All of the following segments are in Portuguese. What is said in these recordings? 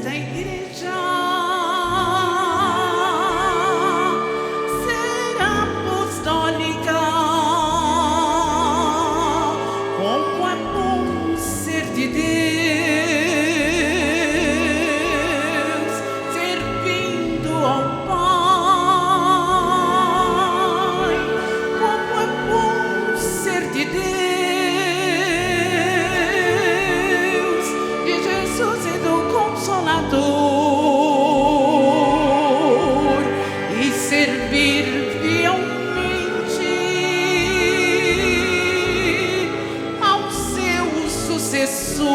desta igreja ser apostólica. Como é bom ser de Deus, servindo ao Pai. Como é bom ser de Deus, de Jesus e do Consolador, e servir fielmente ao seu sucessor.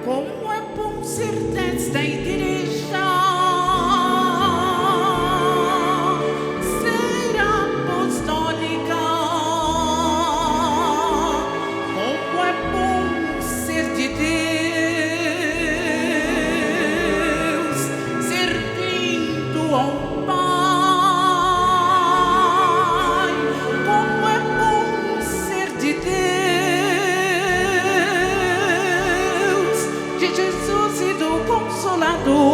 Como é bom ser desta igreja ser apostólica. Como é bom ser de Deus, servindo ao Pai. Como é bom ser de Deus, de Jesus e do Consolador,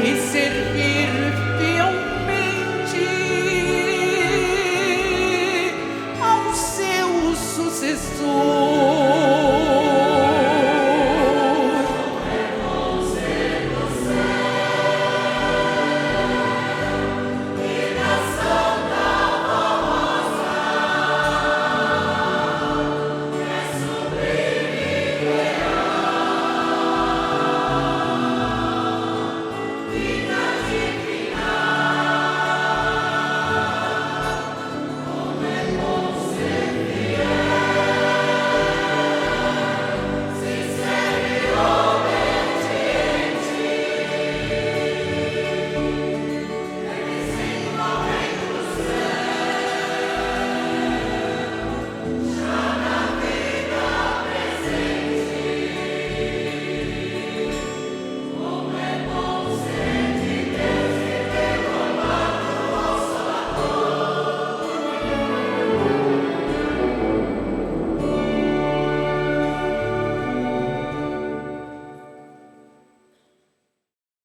e servir fielmente ao seu sucessor.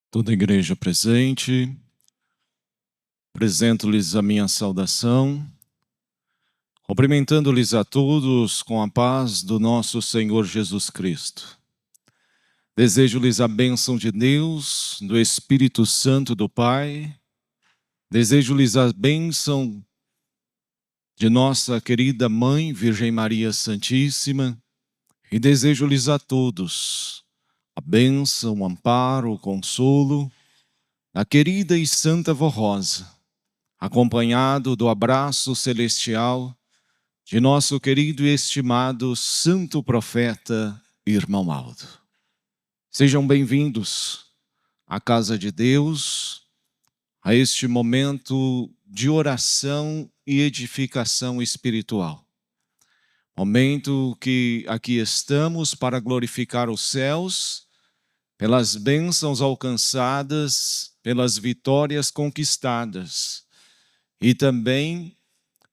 Toda a igreja presente, apresento-lhes a minha saudação, cumprimentando-lhes a todos com a paz do nosso Senhor Jesus Cristo. Desejo-lhes a bênção de Deus, do Espírito Santo do Pai, desejo-lhes a bênção de nossa querida Mãe, Virgem Maria Santíssima, e desejo-lhes a todos a bênção, o amparo, o consolo da querida e Santa Vó Rosa, acompanhado do abraço celestial de nosso querido e estimado Santo Profeta, Irmão Aldo. Sejam bem-vindos à casa de Deus, a este momento de oração e edificação espiritual. Momento que aqui estamos para glorificar os céus, pelas bênçãos alcançadas, pelas vitórias conquistadas, e também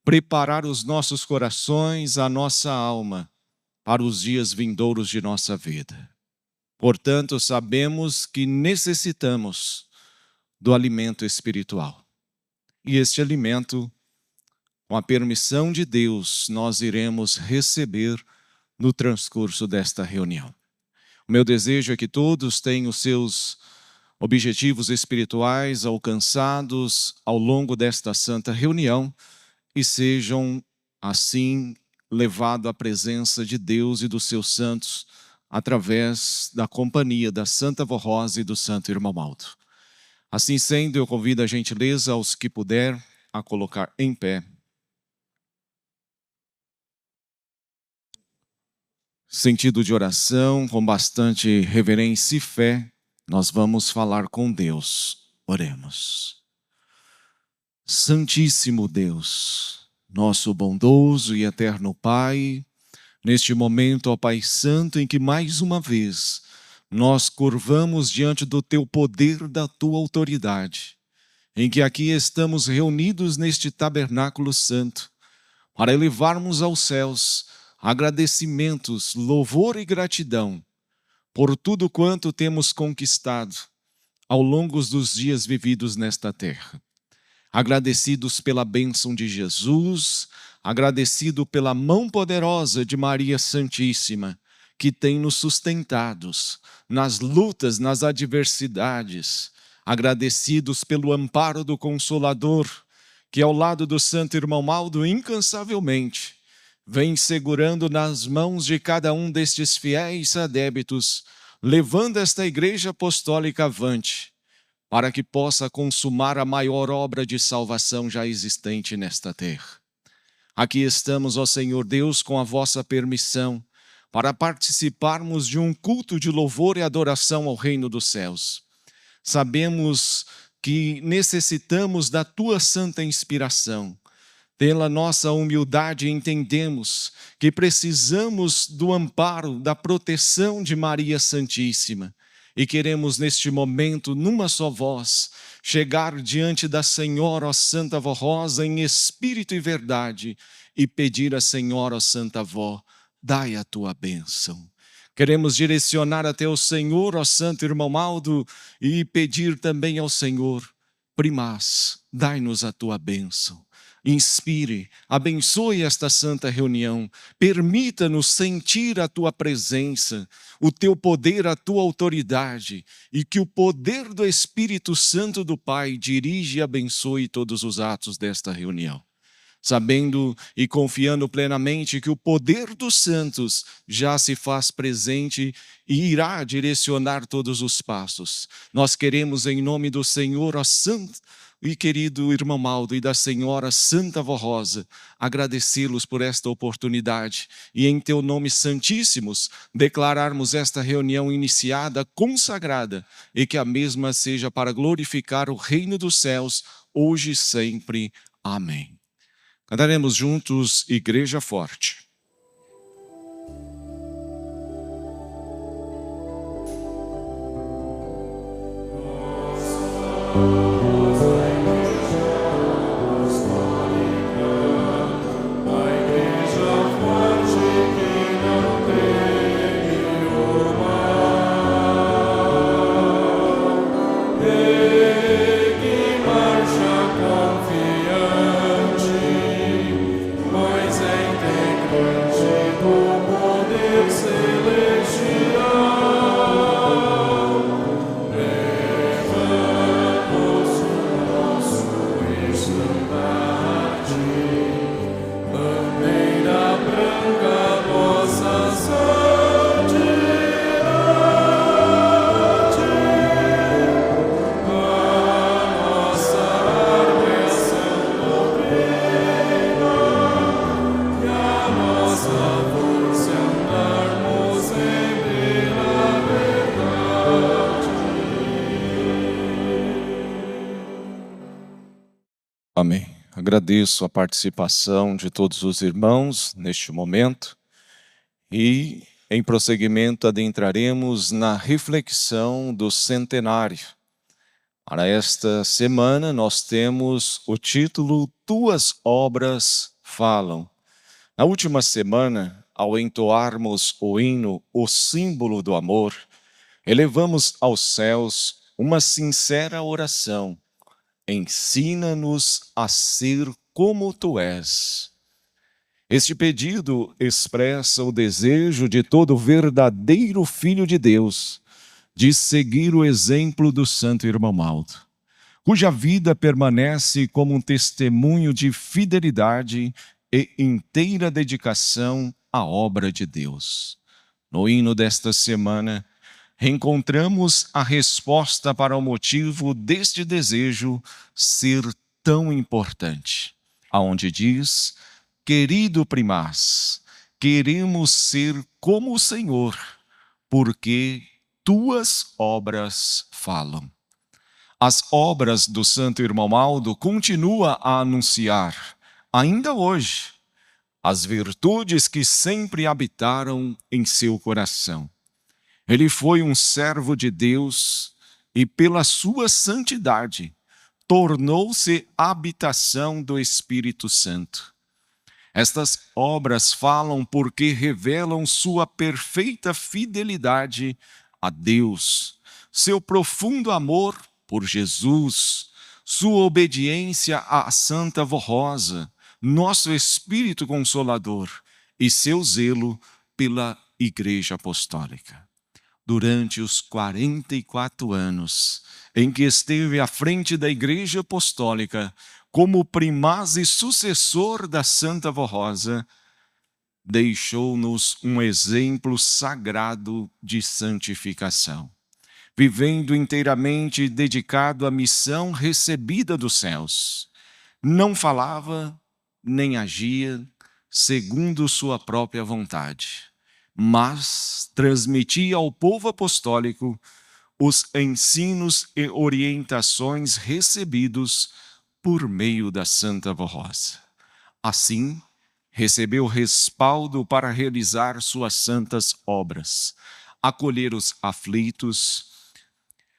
preparar os nossos corações, a nossa alma, para os dias vindouros de nossa vida. Portanto, sabemos que necessitamos do alimento espiritual. E este alimento, com a permissão de Deus, nós iremos receber no transcurso desta reunião. O meu desejo é que todos tenham os seus objetivos espirituais alcançados ao longo desta santa reunião e sejam, assim, levados à presença de Deus e dos seus santos através da companhia da Santa Vó Rosa e do Santo Irmão Aldo. Assim sendo, eu convido a gentileza aos que puder a colocar em pé. Sentido de oração, com bastante reverência e fé, nós vamos falar com Deus. Oremos. Santíssimo Deus, nosso bondoso e eterno Pai, neste momento, ó Pai Santo, em que mais uma vez nós curvamos diante do Teu poder, da Tua autoridade, em que aqui estamos reunidos neste tabernáculo santo, para elevarmos aos céus agradecimentos, louvor e gratidão por tudo quanto temos conquistado ao longo dos dias vividos nesta terra. Agradecidos pela bênção de Jesus, agradecido pela mão poderosa de Maria Santíssima, que tem nos sustentados nas lutas, nas adversidades, agradecidos pelo amparo do Consolador, que ao lado do Santo Irmão Aldo, incansavelmente, vem segurando nas mãos de cada um destes fiéis adébitos, levando esta Igreja Apostólica avante, para que possa consumar a maior obra de salvação já existente nesta terra. Aqui estamos, ó Senhor Deus, com a vossa permissão, para participarmos de um culto de louvor e adoração ao reino dos céus. Sabemos que necessitamos da tua santa inspiração. Pela nossa humildade, entendemos que precisamos do amparo, da proteção de Maria Santíssima. E queremos, neste momento, numa só voz, chegar diante da Senhora, ó Santa Vó Rosa, em espírito e verdade, e pedir à Senhora, ó Santa Vó, dai a tua bênção. Queremos direcionar até o Senhor, ó Santo Irmão Aldo, e pedir também ao Senhor, primaz, dai-nos a tua bênção. Inspire, abençoe esta santa reunião, permita-nos sentir a tua presença, o teu poder, a tua autoridade, e que o poder do Espírito Santo do Pai dirige e abençoe todos os atos desta reunião. Sabendo e confiando plenamente que o poder dos santos já se faz presente e irá direcionar todos os passos. Nós queremos, em nome do Senhor, ó Santo e querido Irmão Aldo e da Senhora Santa Vó Rosa, agradecê-los por esta oportunidade e em teu nome santíssimos declararmos esta reunião iniciada, consagrada, e que a mesma seja para glorificar o reino dos céus, hoje e sempre. Amém. Cantaremos juntos Igreja Forte. Celestial, leva-nos Agradeço a participação de todos os irmãos neste momento e, em prosseguimento, adentraremos na reflexão do centenário. Para esta semana, nós temos o título Tuas Obras Falam. Na última semana, ao entoarmos o hino O Símbolo do Amor, elevamos aos céus uma sincera oração. Ensina-nos a ser como Tu és. Este pedido expressa o desejo de todo verdadeiro Filho de Deus de seguir o exemplo do Santo Irmão Maldo, cuja vida permanece como um testemunho de fidelidade e inteira dedicação à obra de Deus. No hino desta semana, reencontramos a resposta para o motivo deste desejo ser tão importante, aonde diz: querido primaz, queremos ser como o Senhor, porque tuas obras falam. As obras do Santo Irmão Maldo continuam a anunciar, ainda hoje, as virtudes que sempre habitaram em seu coração. Ele foi um servo de Deus e, pela sua santidade, tornou-se habitação do Espírito Santo. Estas obras falam porque revelam sua perfeita fidelidade a Deus, seu profundo amor por Jesus, sua obediência à Santa Vó Rosa, nosso Espírito Consolador, e seu zelo pela Igreja Apostólica. Durante os 44 anos em que esteve à frente da Igreja Apostólica, como primaz e sucessor da Santa Vó Rosa, deixou-nos um exemplo sagrado de santificação, vivendo inteiramente dedicado à missão recebida dos céus. Não falava nem agia segundo sua própria vontade, mas transmitia ao povo apostólico os ensinos e orientações recebidos por meio da Santa Vó Rosa. Assim, recebeu respaldo para realizar suas santas obras, acolher os aflitos,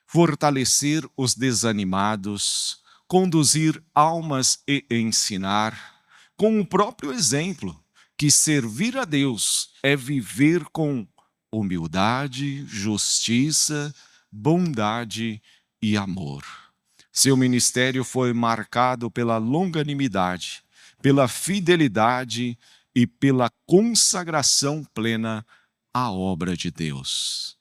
fortalecer os desanimados, conduzir almas e ensinar, com o próprio exemplo, que servir a Deus é viver com humildade, justiça, bondade e amor. Seu ministério foi marcado pela longanimidade, pela fidelidade e pela consagração plena à obra de Deus.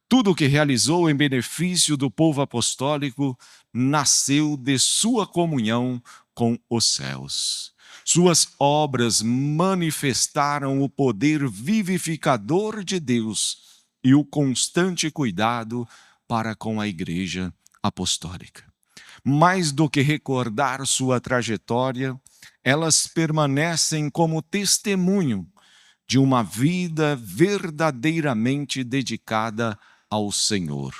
Tudo o que realizou em benefício do povo apostólico nasceu de sua comunhão com os céus. Suas obras manifestaram o poder vivificador de Deus e o constante cuidado para com a Igreja Apostólica. Mais do que recordar sua trajetória, elas permanecem como testemunho de uma vida verdadeiramente dedicada ao Senhor.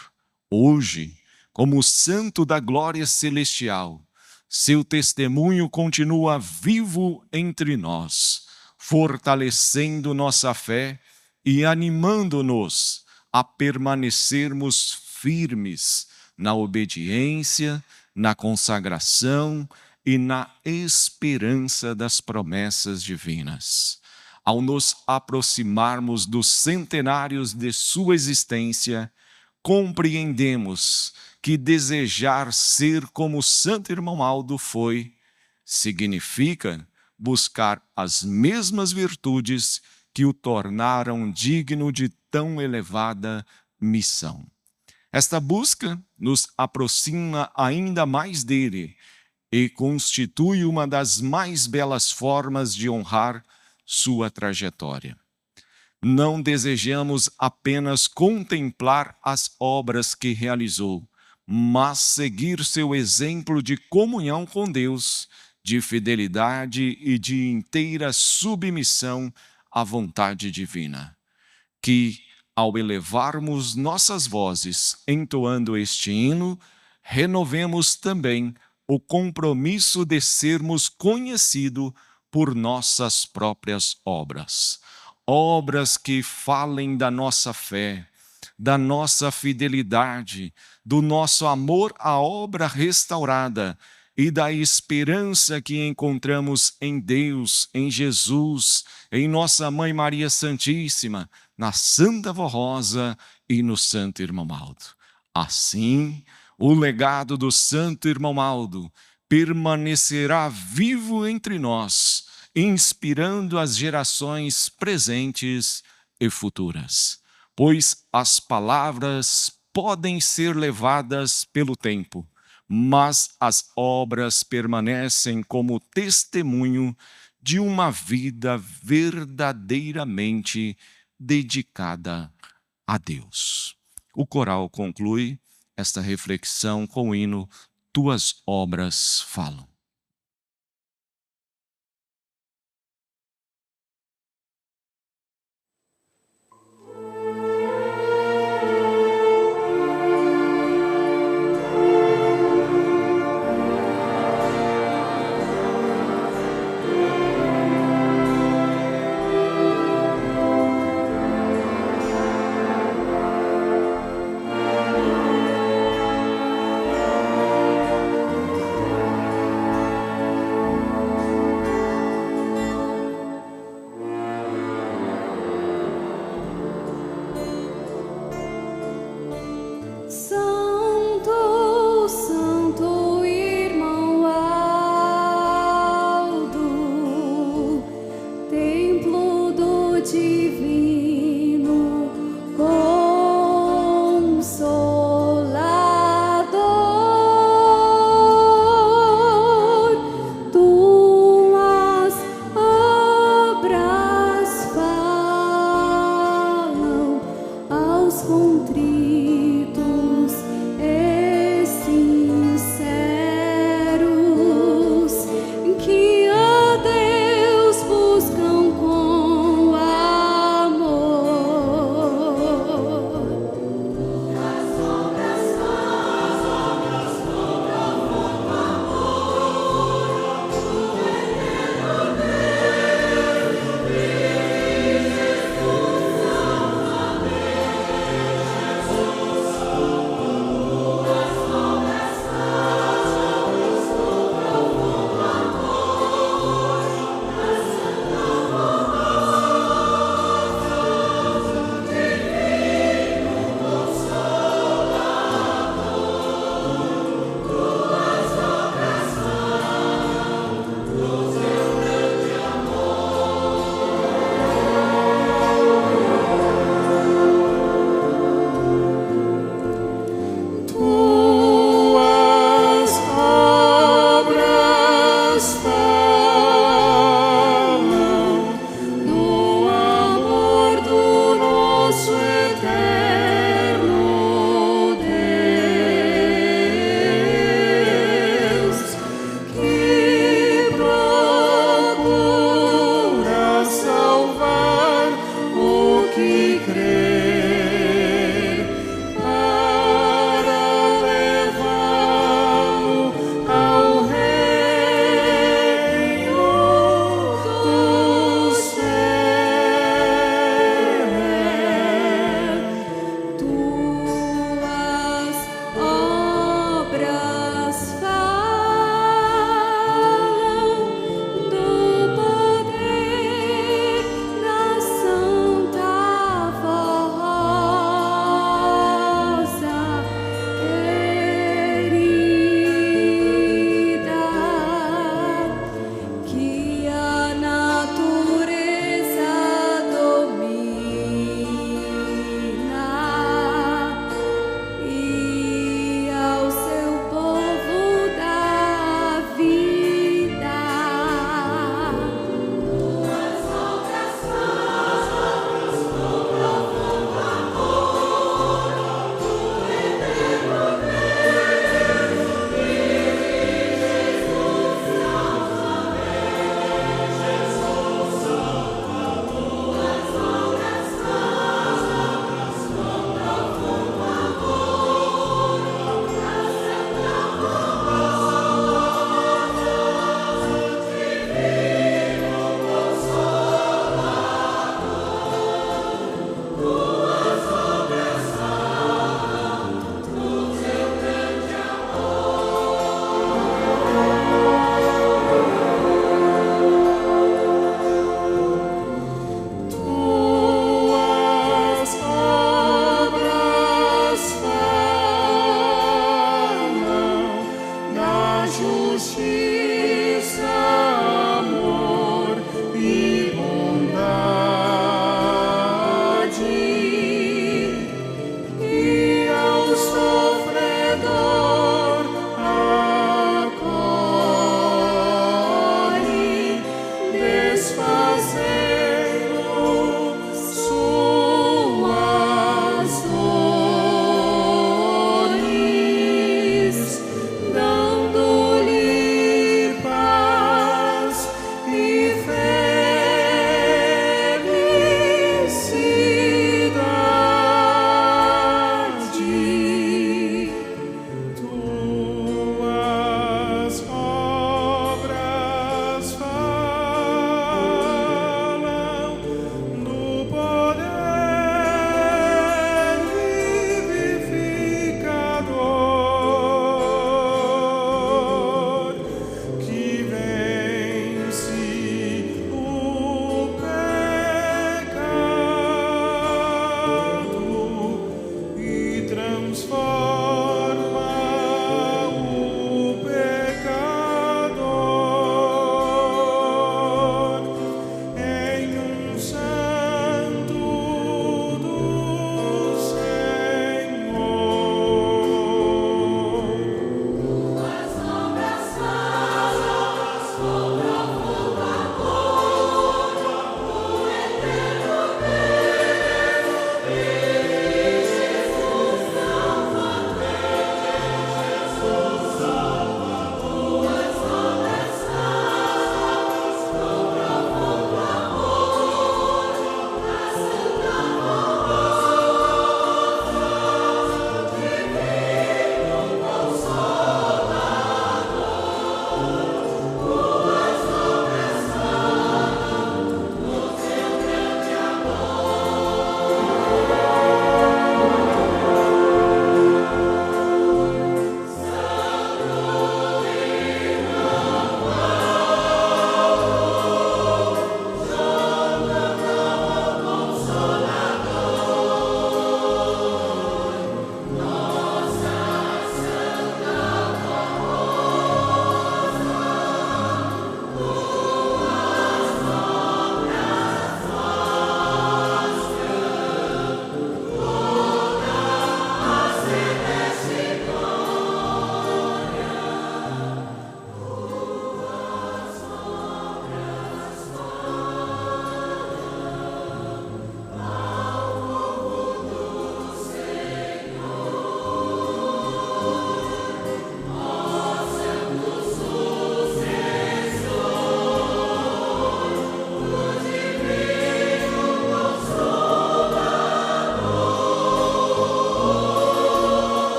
Hoje, como santo da glória celestial, seu testemunho continua vivo entre nós, fortalecendo nossa fé e animando-nos a permanecermos firmes na obediência, na consagração e na esperança das promessas divinas. Ao nos aproximarmos dos centenários de sua existência, compreendemos que desejar ser como Santo Irmão Maldo foi, significa buscar as mesmas virtudes que o tornaram digno de tão elevada missão. Esta busca nos aproxima ainda mais dele e constitui uma das mais belas formas de honrar sua trajetória. Não desejamos apenas contemplar as obras que realizou, mas seguir seu exemplo de comunhão com Deus, de fidelidade e de inteira submissão à vontade divina. Que, ao elevarmos nossas vozes entoando este hino, renovemos também o compromisso de sermos conhecidos por nossas próprias obras. Obras que falem da nossa fé, da nossa fidelidade, do nosso amor à obra restaurada e da esperança que encontramos em Deus, em Jesus, em nossa Mãe Maria Santíssima, na Santa Vó Rosa e no Santo Irmão Maldo. Assim, o legado do Santo Irmão Maldo permanecerá vivo entre nós, inspirando as gerações presentes e futuras. Pois as palavras podem ser levadas pelo tempo, mas as obras permanecem como testemunho de uma vida verdadeiramente dedicada a Deus. O coral conclui esta reflexão com o hino Tuas Obras Falam.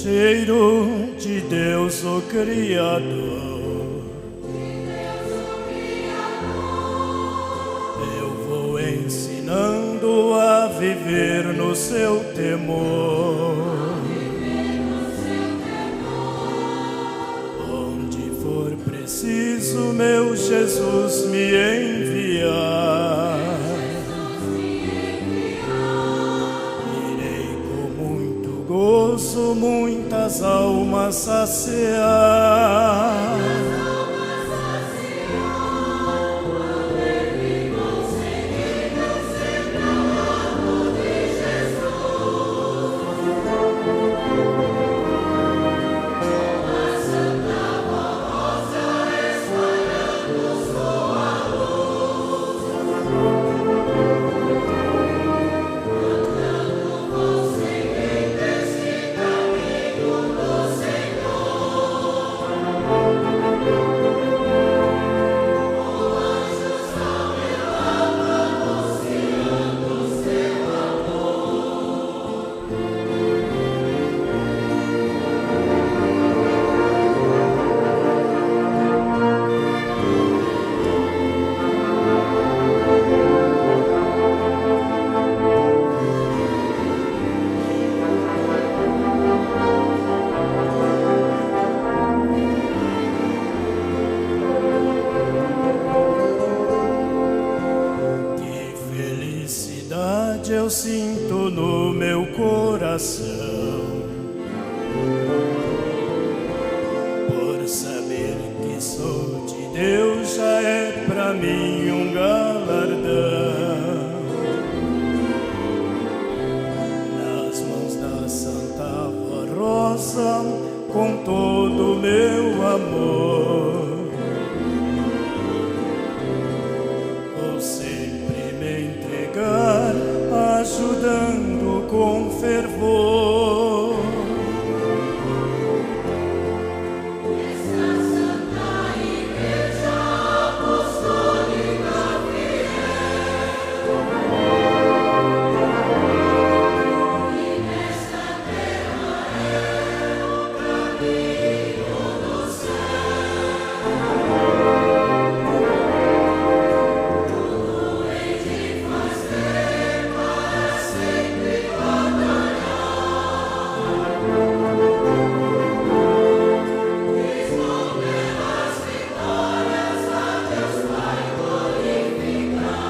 mensageiro de Deus o Criador. Eu vou ensinando a viver no seu temor. Onde for preciso, meu Jesus me enviar. Gozo muitas almas saciar. Eu sinto no meu coração por saber que sou de Deus, já é pra mim um galardão. Nas mãos da Santa Rosa, com todo o meu amor, vou sempre me entregar, ajudando com fervor. Esta Santa Igreja Apostólica fiel, e nesta terra é o caminho do céu. Tudo hei de fazer para sempre batalhar, Cristo pelas vitórias a Deus Pai glorificar.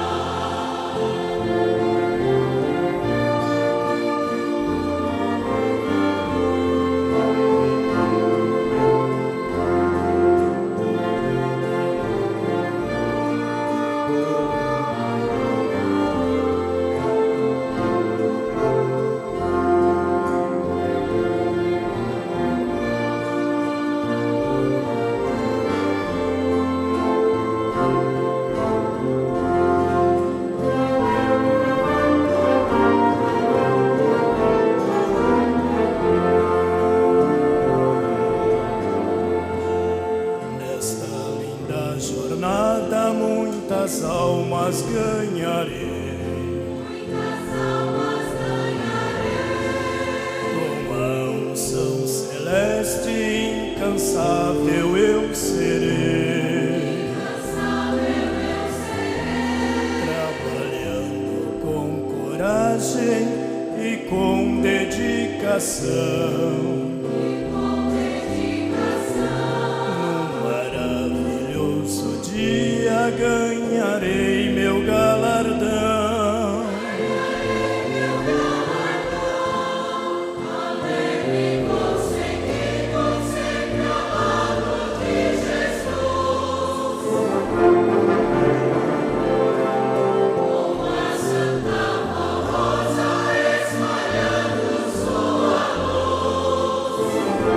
Nesta linda jornada muitas almas ganharei. Com a unção celeste incansável eu serei. Trabalhando com coragem e com dedicação. Maravilhoso dia ganharei meu galardão. Alegre vou seguindo sempre ao lado de Jesus. Com a Santa Rosa espalhando sua luz.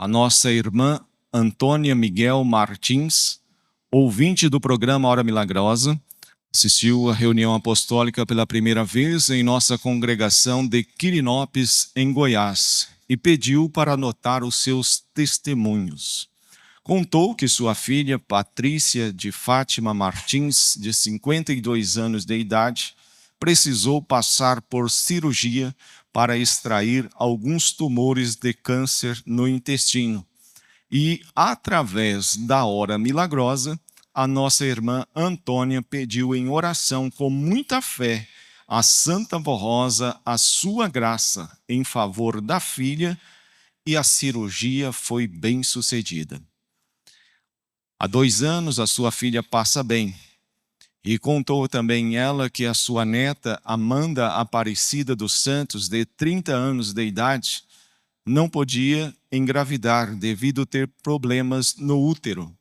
nossa irmã Antônia Miguel Martins, ouvinte do programa Hora Milagrosa, assistiu à reunião apostólica pela primeira vez em nossa congregação de Quirinópolis, em Goiás, e pediu para anotar os seus testemunhos. Contou que sua filha, Patrícia de Fátima Martins, de 52 anos de idade, precisou passar por cirurgia para extrair alguns tumores de câncer no intestino. E, através da hora milagrosa, a nossa irmã Antônia pediu em oração com muita fé a Santa Vó Rosa a sua graça em favor da filha, e a cirurgia foi bem sucedida. Há 2 anos a sua filha passa bem, e contou também ela que a sua neta Amanda Aparecida dos Santos, de 30 anos de idade, não podia engravidar devido a ter problemas no útero.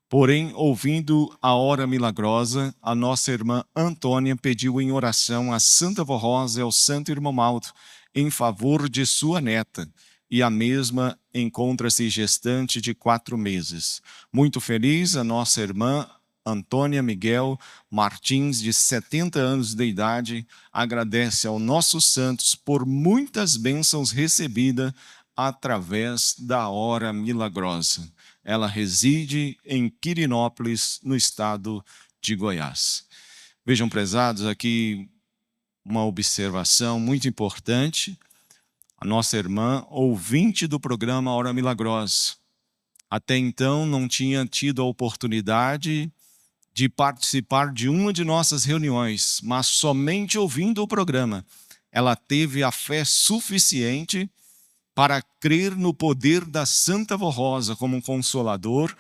Porém, ouvindo a hora milagrosa, a nossa irmã Antônia pediu em oração a Santa Vó Rosa e ao Santo Irmão Maldo em favor de sua neta, e a mesma encontra-se gestante de 4 meses. Muito feliz, a nossa irmã Antônia Miguel Martins, de 70 anos de idade, agradece ao nossos santos por muitas bênçãos recebidas através da hora milagrosa. Ela reside em Quirinópolis, no estado de Goiás. Vejam, prezados, aqui uma observação muito importante. A nossa irmã, ouvinte do programa Hora Milagrosa, até então não tinha tido a oportunidade de participar de uma de nossas reuniões, mas somente ouvindo o programa, ela teve a fé suficiente para crer no poder da Santa Vó Rosa como um consolador,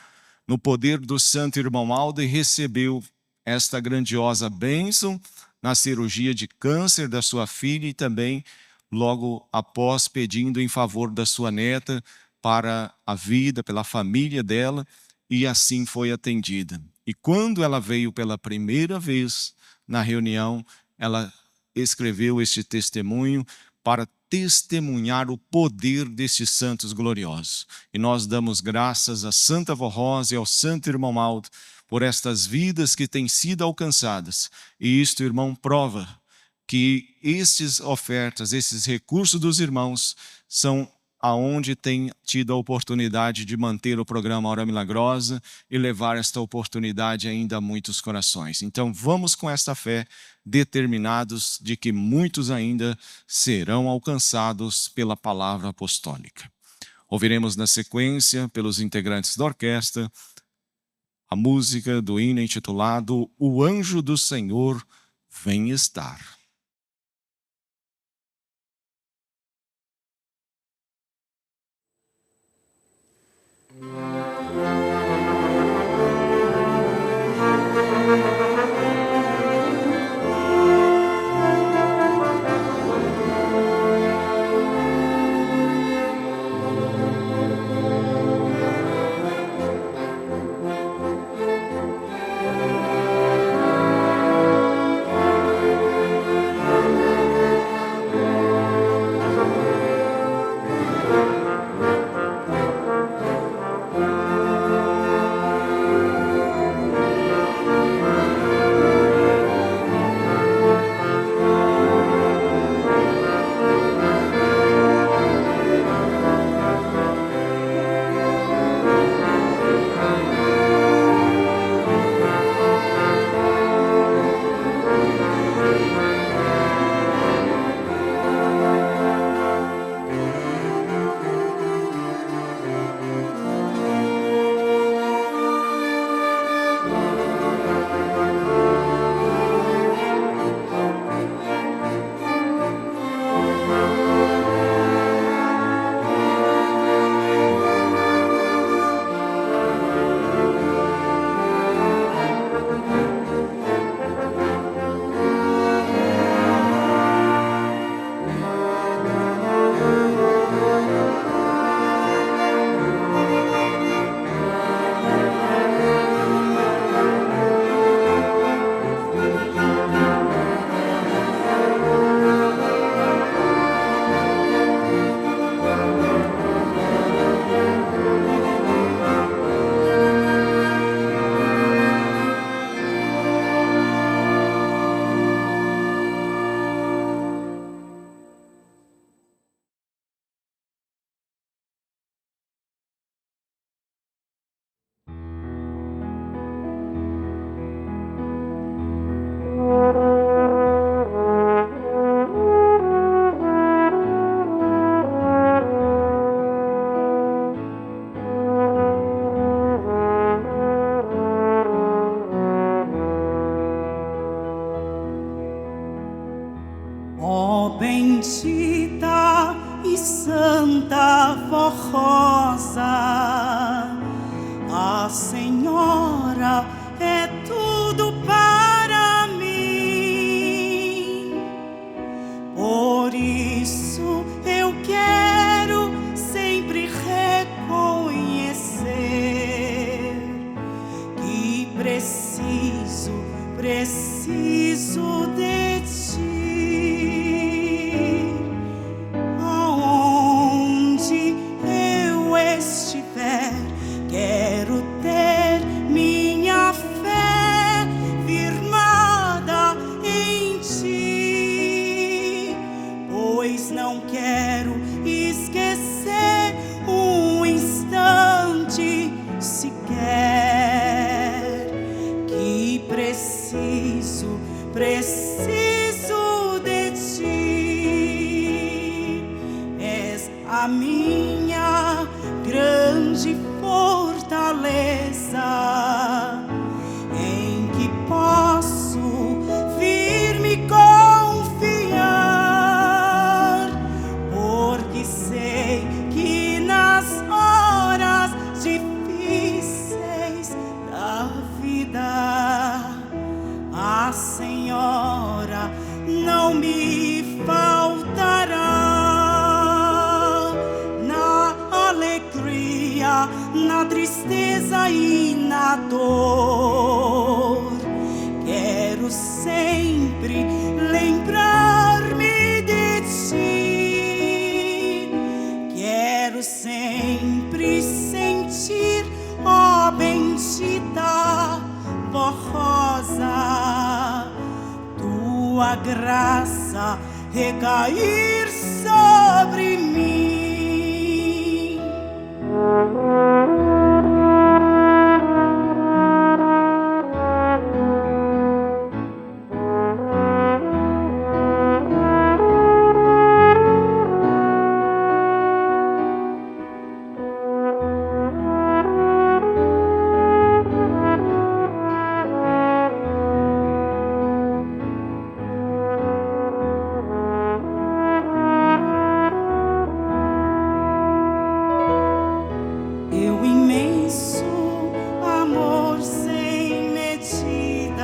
no poder do Santo Irmão Maldo, e recebeu esta grandiosa bênção na cirurgia de câncer da sua filha, e também logo após pedindo em favor da sua neta para a vida, pela família dela, e assim foi atendida. E quando ela veio pela primeira vez na reunião, ela escreveu este testemunho para testemunhar o poder destes santos gloriosos. E nós damos graças a Santa Vó Rosa e ao Santo Irmão Maldo por estas vidas que têm sido alcançadas. E isto, irmão, prova que estes ofertas, esses recursos dos irmãos são aonde tem tido a oportunidade de manter o programa Hora Milagrosa e levar esta oportunidade ainda a muitos corações. Então vamos com esta fé, determinados de que muitos ainda serão alcançados pela palavra apostólica. Ouviremos na sequência, pelos integrantes da orquestra, a música do hino intitulado O Anjo do Senhor Vem Estar. Ó bendita e santa Vó Rosa, a Senhora é tudo para mim. Por isso eu quero sempre reconhecer que preciso de ti. Aonde eu estiver, quero ter minha fé firmada em ti, pois não quero esquecer um instante sequer que preciso de ti. És a minha grande fortaleza, em que posso firme confiar, porque sei que nas horas difíceis da vida a Senhora não me faltará. Na alegria, na tristeza e na dor, quero sempre lembrar-me de ti. Quero sempre sentir, ó bendita Vó Rosa, tua graça recair sobre mim. Teu imenso amor sem medida,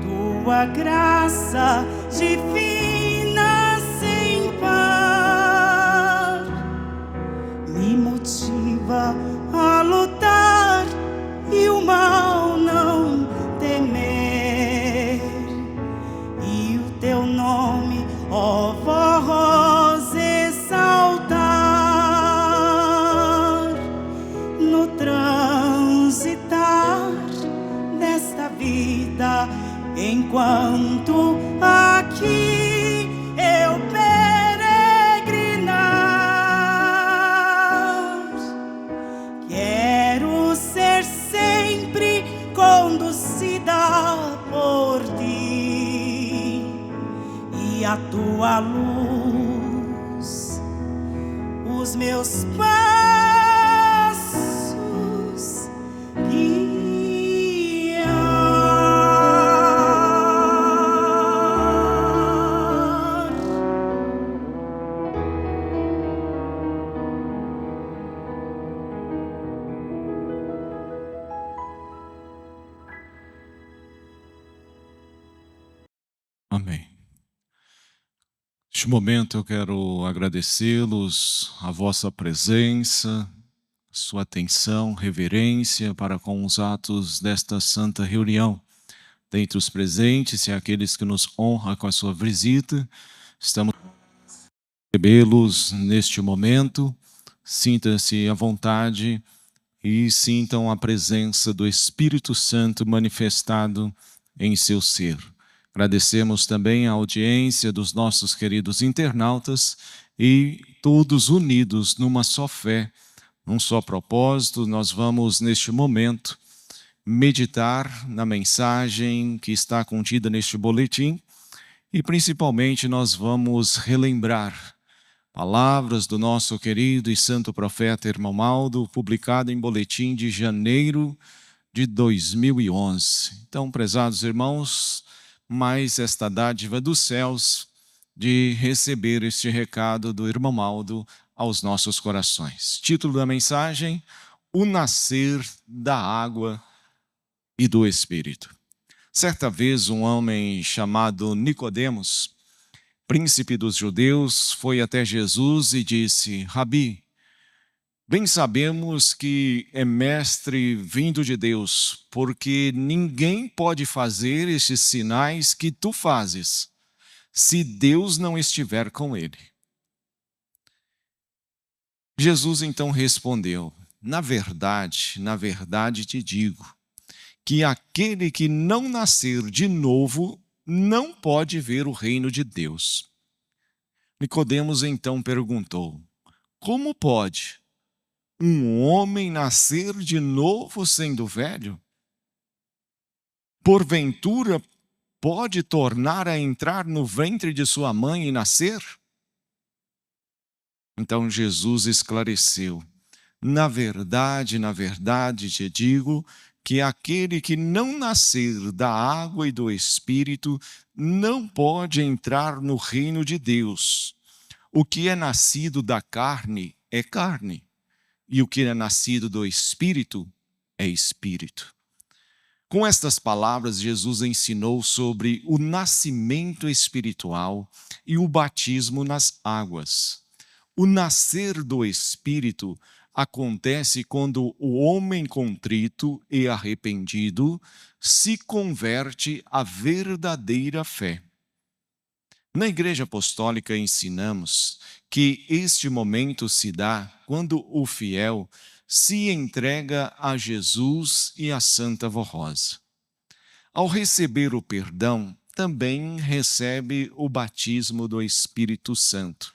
tua graça divina sem par, me motiva a lutar e o mal não temer. E o teu nome, ó Vó Rosa, exaltar no transitar desta vida, enquanto aqui eu peregrinar. Quero ser sempre conduzida por ti, e a tua luz os meus passos guiar. Amém. Neste momento eu quero agradecê-los a vossa presença, sua atenção, reverência para com os atos desta santa reunião. Dentre os presentes e aqueles que nos honram com a sua visita, estamos recebê-los neste momento. Sinta-se à vontade e sintam a presença do Espírito Santo manifestado em seu ser. Agradecemos também a audiência dos nossos queridos internautas e todos unidos numa só fé, num só propósito. Nós vamos, neste momento, meditar na mensagem que está contida neste boletim e, principalmente, nós vamos relembrar palavras do nosso querido e santo profeta Irmão Maldo, publicado em boletim de janeiro de 2011. Então, prezados irmãos, mais esta dádiva dos céus de receber este recado do irmão Aldo aos nossos corações. Título da mensagem: O nascer da água e do Espírito. Certa vez um homem chamado Nicodemos, príncipe dos judeus, foi até Jesus e disse: Rabi, bem sabemos que é mestre vindo de Deus, porque ninguém pode fazer estes sinais que tu fazes, se Deus não estiver com ele. Jesus então respondeu: na verdade te digo, que aquele que não nascer de novo não pode ver o reino de Deus. Nicodemos então perguntou: como pode um homem nascer de novo sendo velho? Porventura pode tornar a entrar no ventre de sua mãe e nascer? Então Jesus esclareceu: na verdade te digo, que aquele que não nascer da água e do Espírito não pode entrar no reino de Deus. O que é nascido da carne é carne, e o que é nascido do Espírito é Espírito. Com estas palavras, Jesus ensinou sobre o nascimento espiritual e o batismo nas águas. O nascer do Espírito acontece quando o homem contrito e arrependido se converte à verdadeira fé. Na Igreja Apostólica ensinamos que este momento se dá quando o fiel se entrega a Jesus e a Santa Vó Rosa. Ao receber o perdão, também recebe o batismo do Espírito Santo,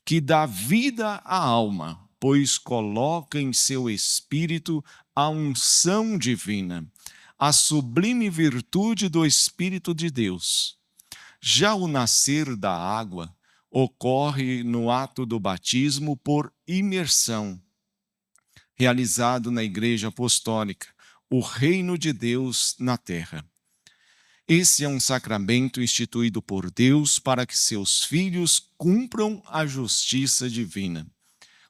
que dá vida à alma, pois coloca em seu espírito a unção divina, a sublime virtude do Espírito de Deus. Já o nascer da água ocorre no ato do batismo por imersão, realizado na Igreja Apostólica, o reino de Deus na terra. Esse é um sacramento instituído por Deus para que seus filhos cumpram a justiça divina,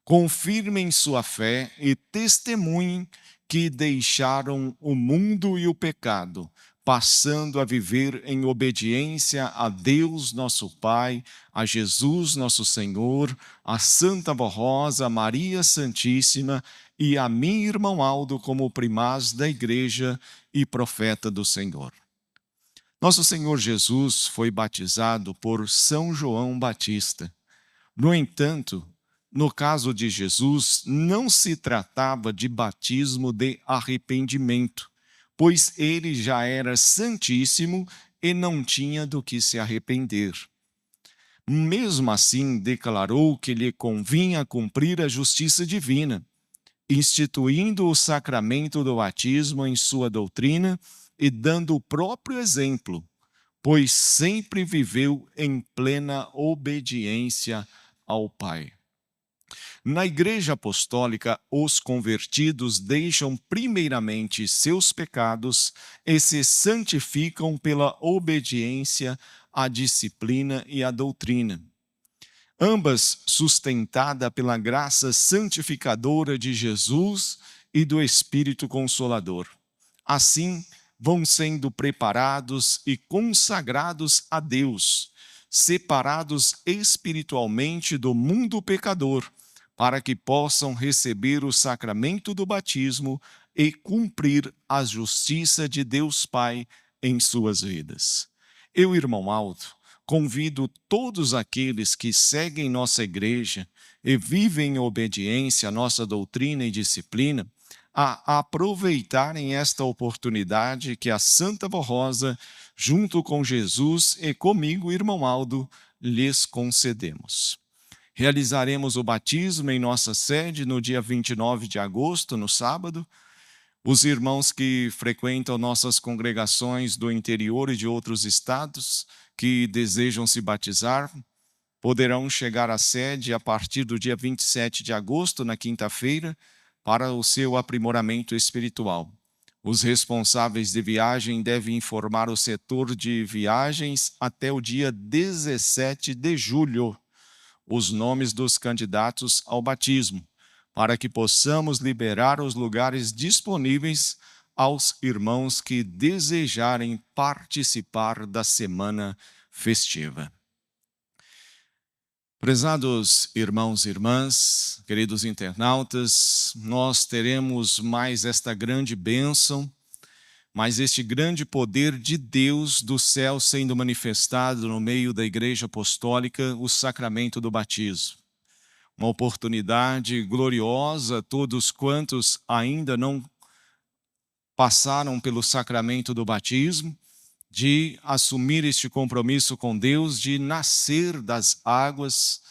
confirmem sua fé e testemunhem que deixaram o mundo e o pecado, passando a viver em obediência a Deus nosso Pai, a Jesus nosso Senhor, a Santa Vó Rosa, a Maria Santíssima e a mim, irmão Aldo, como primaz da Igreja e profeta do Senhor. Nosso Senhor Jesus foi batizado por São João Batista. No entanto, no caso de Jesus, não se tratava de batismo de arrependimento, pois ele já era santíssimo e não tinha do que se arrepender. Mesmo assim, declarou que lhe convinha cumprir a justiça divina, instituindo o sacramento do batismo em sua doutrina e dando o próprio exemplo, pois sempre viveu em plena obediência ao Pai. Na Igreja Apostólica, os convertidos deixam primeiramente seus pecados e se santificam pela obediência à disciplina e à doutrina, ambas sustentadas pela graça santificadora de Jesus e do Espírito Consolador. Assim, vão sendo preparados e consagrados a Deus, separados espiritualmente do mundo pecador, para que possam receber o sacramento do batismo e cumprir a justiça de Deus Pai em suas vidas. Eu, irmão Aldo, convido todos aqueles que seguem nossa igreja e vivem em obediência à nossa doutrina e disciplina a aproveitarem esta oportunidade que a Santa Vó Rosa, junto com Jesus e comigo, irmão Aldo, lhes concedemos. Realizaremos o batismo em nossa sede no dia 29 de agosto, no sábado. Os irmãos que frequentam nossas congregações do interior e de outros estados que desejam se batizar, poderão chegar à sede a partir do dia 27 de agosto, na quinta-feira, para o seu aprimoramento espiritual. Os responsáveis de viagem devem informar o setor de viagens até o dia 17 de julho os nomes dos candidatos ao batismo, para que possamos liberar os lugares disponíveis aos irmãos que desejarem participar da semana festiva. Prezados irmãos e irmãs, queridos internautas, nós teremos mais esta grande bênção, mais este grande poder de Deus do céu sendo manifestado no meio da Igreja Apostólica, o sacramento do batismo. Uma oportunidade gloriosa a todos quantos ainda não passaram pelo sacramento do batismo, de assumir este compromisso com Deus, de nascer das águas,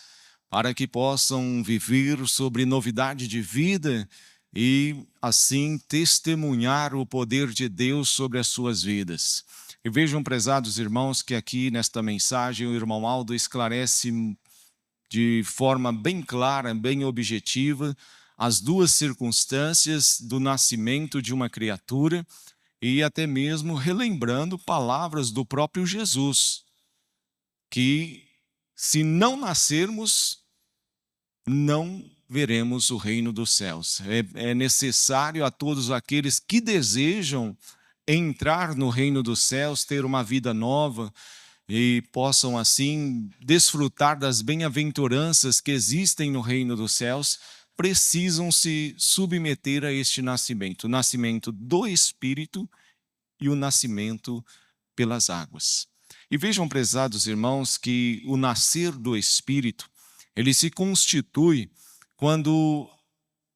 para que possam viver sobre novidade de vida e, assim, testemunhar o poder de Deus sobre as suas vidas. E vejam, prezados irmãos, que aqui nesta mensagem o irmão Aldo esclarece de forma bem clara, bem objetiva, as duas circunstâncias do nascimento de uma criatura, e até mesmo relembrando palavras do próprio Jesus, que se não nascermos, não veremos o reino dos céus. É necessário a todos aqueles que desejam entrar no reino dos céus, ter uma vida nova e possam assim desfrutar das bem-aventuranças que existem no reino dos céus, precisam se submeter a este nascimento, o nascimento do Espírito e o nascimento pelas águas. E vejam, prezados irmãos, que o nascer do Espírito, ele se constitui quando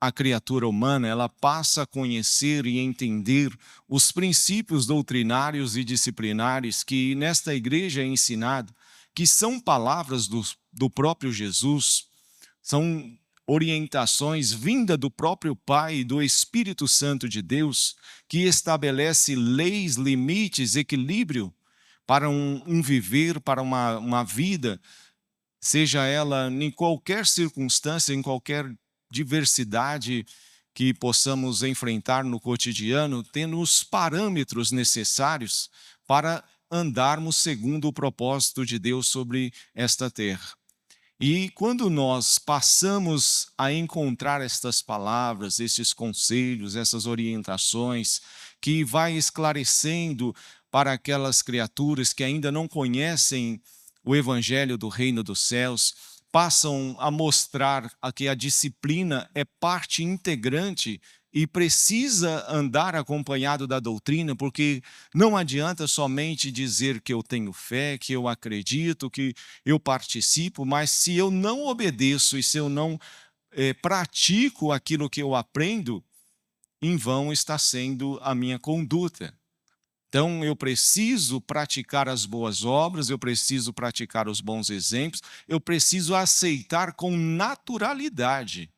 a criatura humana ela passa a conhecer e entender os princípios doutrinários e disciplinares que nesta igreja é ensinado, que são palavras do próprio Jesus, são orientações vinda do próprio Pai e do Espírito Santo de Deus, que estabelece leis, limites, equilíbrio para um viver, para uma vida, seja ela em qualquer circunstância, em qualquer diversidade que possamos enfrentar no cotidiano, tendo os parâmetros necessários para andarmos segundo o propósito de Deus sobre esta terra. E quando nós passamos a encontrar estas palavras, estes conselhos, essas orientações, que vai esclarecendo para aquelas criaturas que ainda não conhecem o Evangelho do Reino dos Céus, passam a mostrar que a disciplina é parte integrante e precisa andar acompanhado da doutrina, porque não adianta somente dizer que eu tenho fé, que eu acredito, que eu participo, mas se eu não obedeço e se eu não pratico aquilo que eu aprendo, em vão está sendo a minha conduta. Então, eu preciso praticar as boas obras, eu preciso praticar os bons exemplos, eu preciso aceitar com naturalidade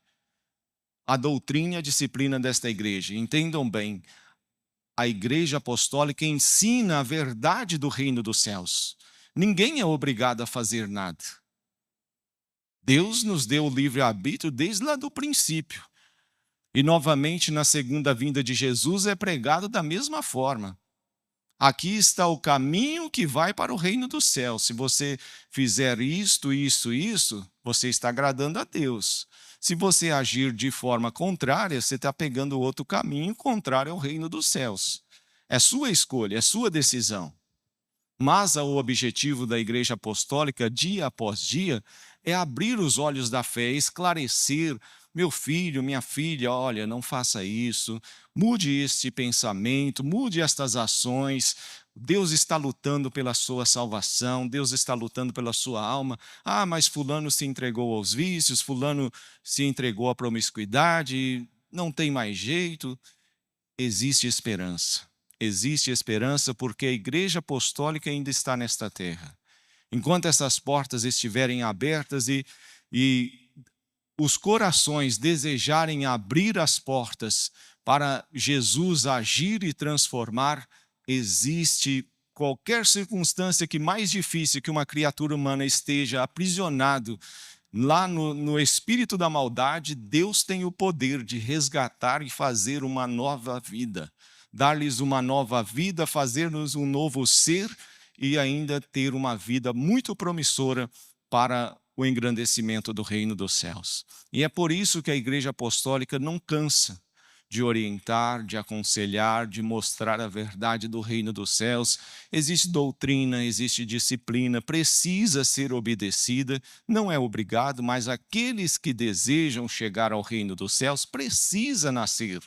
a doutrina e a disciplina desta igreja. Entendam bem, a igreja apostólica ensina a verdade do reino dos céus. Ninguém é obrigado a fazer nada. Deus nos deu o livre-arbítrio desde lá do princípio. E novamente, na segunda vinda de Jesus, é pregado da mesma forma. Aqui está o caminho que vai para o reino dos céus. Se você fizer isto, você está agradando a Deus. Se você agir de forma contrária, você está pegando outro caminho contrário ao reino dos céus. É sua escolha, é sua decisão. Mas o objetivo da Igreja Apostólica, dia após dia, é abrir os olhos da fé, esclarecer: meu filho, minha filha, olha, não faça isso, mude este pensamento, mude estas ações. Deus está lutando pela sua salvação, Deus está lutando pela sua alma. Ah, mas fulano se entregou aos vícios, fulano se entregou à promiscuidade, não tem mais jeito. Existe esperança. Existe esperança porque a Igreja Apostólica ainda está nesta terra. Enquanto essas portas estiverem abertas e os corações desejarem abrir as portas para Jesus agir e transformar, existe qualquer circunstância que mais difícil que uma criatura humana esteja aprisionado lá no espírito da maldade, Deus tem o poder de resgatar e fazer uma nova vida. dar-lhes uma nova vida, fazer-nos um novo ser e ainda ter uma vida muito promissora para o engrandecimento do reino dos céus. E é por isso que a Igreja Apostólica não cansa de orientar, de aconselhar, de mostrar a verdade do reino dos céus. Existe doutrina, existe disciplina, precisa ser obedecida, não é obrigado, mas aqueles que desejam chegar ao reino dos céus precisa nascer.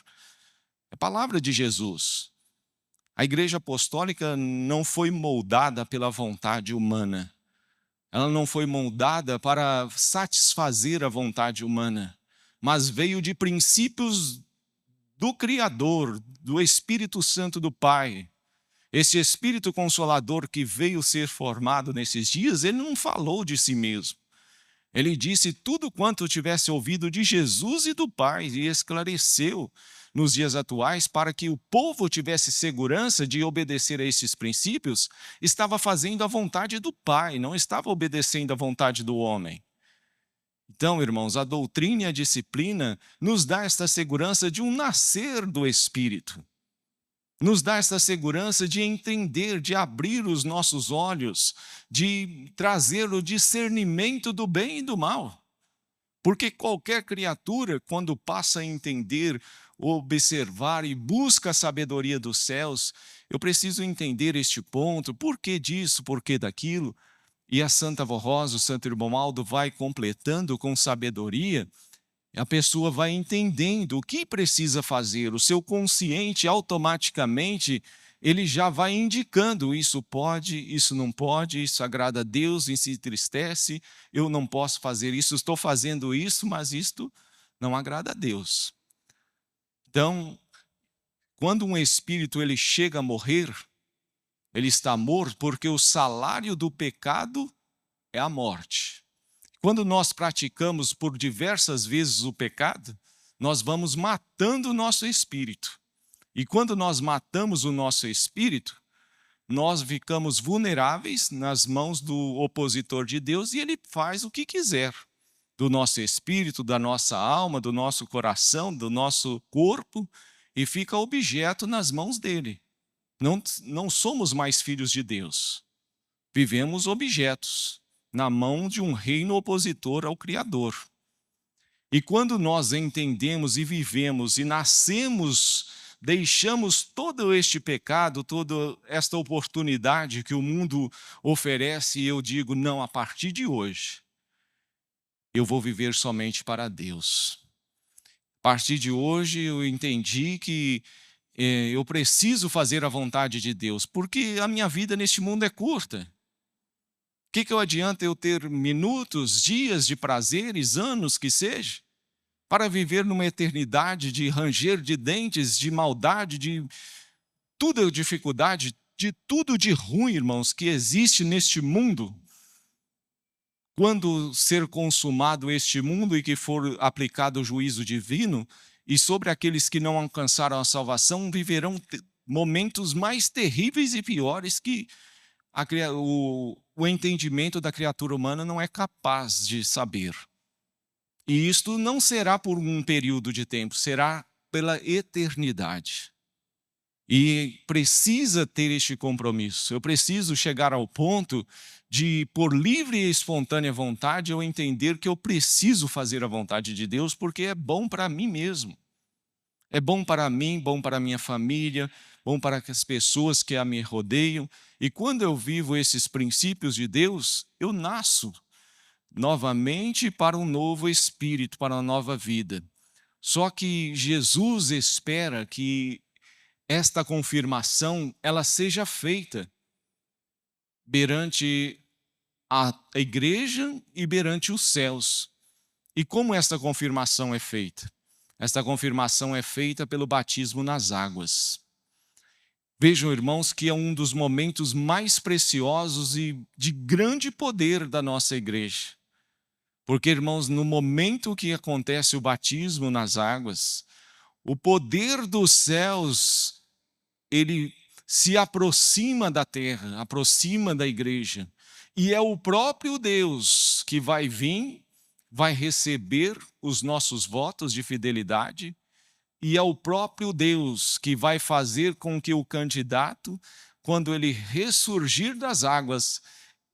É a palavra de Jesus. A Igreja Apostólica não foi moldada pela vontade humana. Ela não foi moldada para satisfazer a vontade humana, mas veio de princípios do Criador, do Espírito Santo do Pai. Esse Espírito Consolador que veio ser formado nesses dias, ele não falou de si mesmo. Ele disse tudo quanto tivesse ouvido de Jesus e do Pai e esclareceu nos dias atuais para que o povo tivesse segurança de obedecer a esses princípios, estava fazendo a vontade do Pai, não estava obedecendo a vontade do homem. Então, irmãos, a doutrina e a disciplina nos dá esta segurança de um nascer do Espírito. Nos dá esta segurança de entender, de abrir os nossos olhos, de trazer o discernimento do bem e do mal. Porque qualquer criatura, quando passa a entender, observar e busca a sabedoria dos céus, eu preciso entender este ponto, por que disso, por que daquilo. E a Santa Vó Rosa, o Santo Irmão Aldo vai completando com sabedoria, a pessoa vai entendendo o que precisa fazer, o seu consciente automaticamente, ele já vai indicando, isso pode, isso não pode, isso agrada a Deus, isso entristece, eu não posso fazer isso, estou fazendo isso, mas isto não agrada a Deus. Então, quando um espírito ele chega a morrer, ele está morto porque o salário do pecado é a morte. Quando nós praticamos por diversas vezes o pecado, nós vamos matando o nosso espírito. E quando nós matamos o nosso espírito, nós ficamos vulneráveis nas mãos do opositor de Deus e ele faz o que quiser do nosso espírito, da nossa alma, do nosso coração, do nosso corpo e fica objeto nas mãos dele. Não somos mais filhos de Deus. Vivemos objetos na mão de um reino opositor ao Criador. E quando nós entendemos e vivemos e nascemos, deixamos todo este pecado, toda esta oportunidade que o mundo oferece, e eu digo, não, a partir de hoje, eu vou viver somente para Deus. A partir de hoje eu entendi que eu preciso fazer a vontade de Deus, porque a minha vida neste mundo é curta. O que adianta eu ter minutos, dias de prazeres, anos que seja, para viver numa eternidade de ranger de dentes, de maldade, de toda dificuldade, de tudo de ruim, irmãos, que existe neste mundo? Quando ser consumado este mundo e que for aplicado o juízo divino, e sobre aqueles que não alcançaram a salvação, viverão momentos mais terríveis e piores que o entendimento da criatura humana não é capaz de saber. E isto não será por um período de tempo, será pela eternidade. E precisa ter este compromisso. Eu preciso chegar ao ponto de, por livre e espontânea vontade, eu entender que eu preciso fazer a vontade de Deus porque é bom para mim mesmo. É bom para mim, bom para a minha família, bom para as pessoas que a me rodeiam. E quando eu vivo esses princípios de Deus, eu nasço novamente para um novo espírito, para uma nova vida. Só que Jesus espera que esta confirmação ela seja feita perante a igreja e perante os céus. E como esta confirmação é feita? Esta confirmação é feita pelo batismo nas águas. Vejam, irmãos, que é um dos momentos mais preciosos e de grande poder da nossa igreja. Porque, irmãos, no momento que acontece o batismo nas águas, o poder dos céus, ele se aproxima da terra, aproxima da igreja. E é o próprio Deus que vai vir, vai receber os nossos votos de fidelidade E é o próprio Deus que vai fazer com que o candidato, quando ele ressurgir das águas,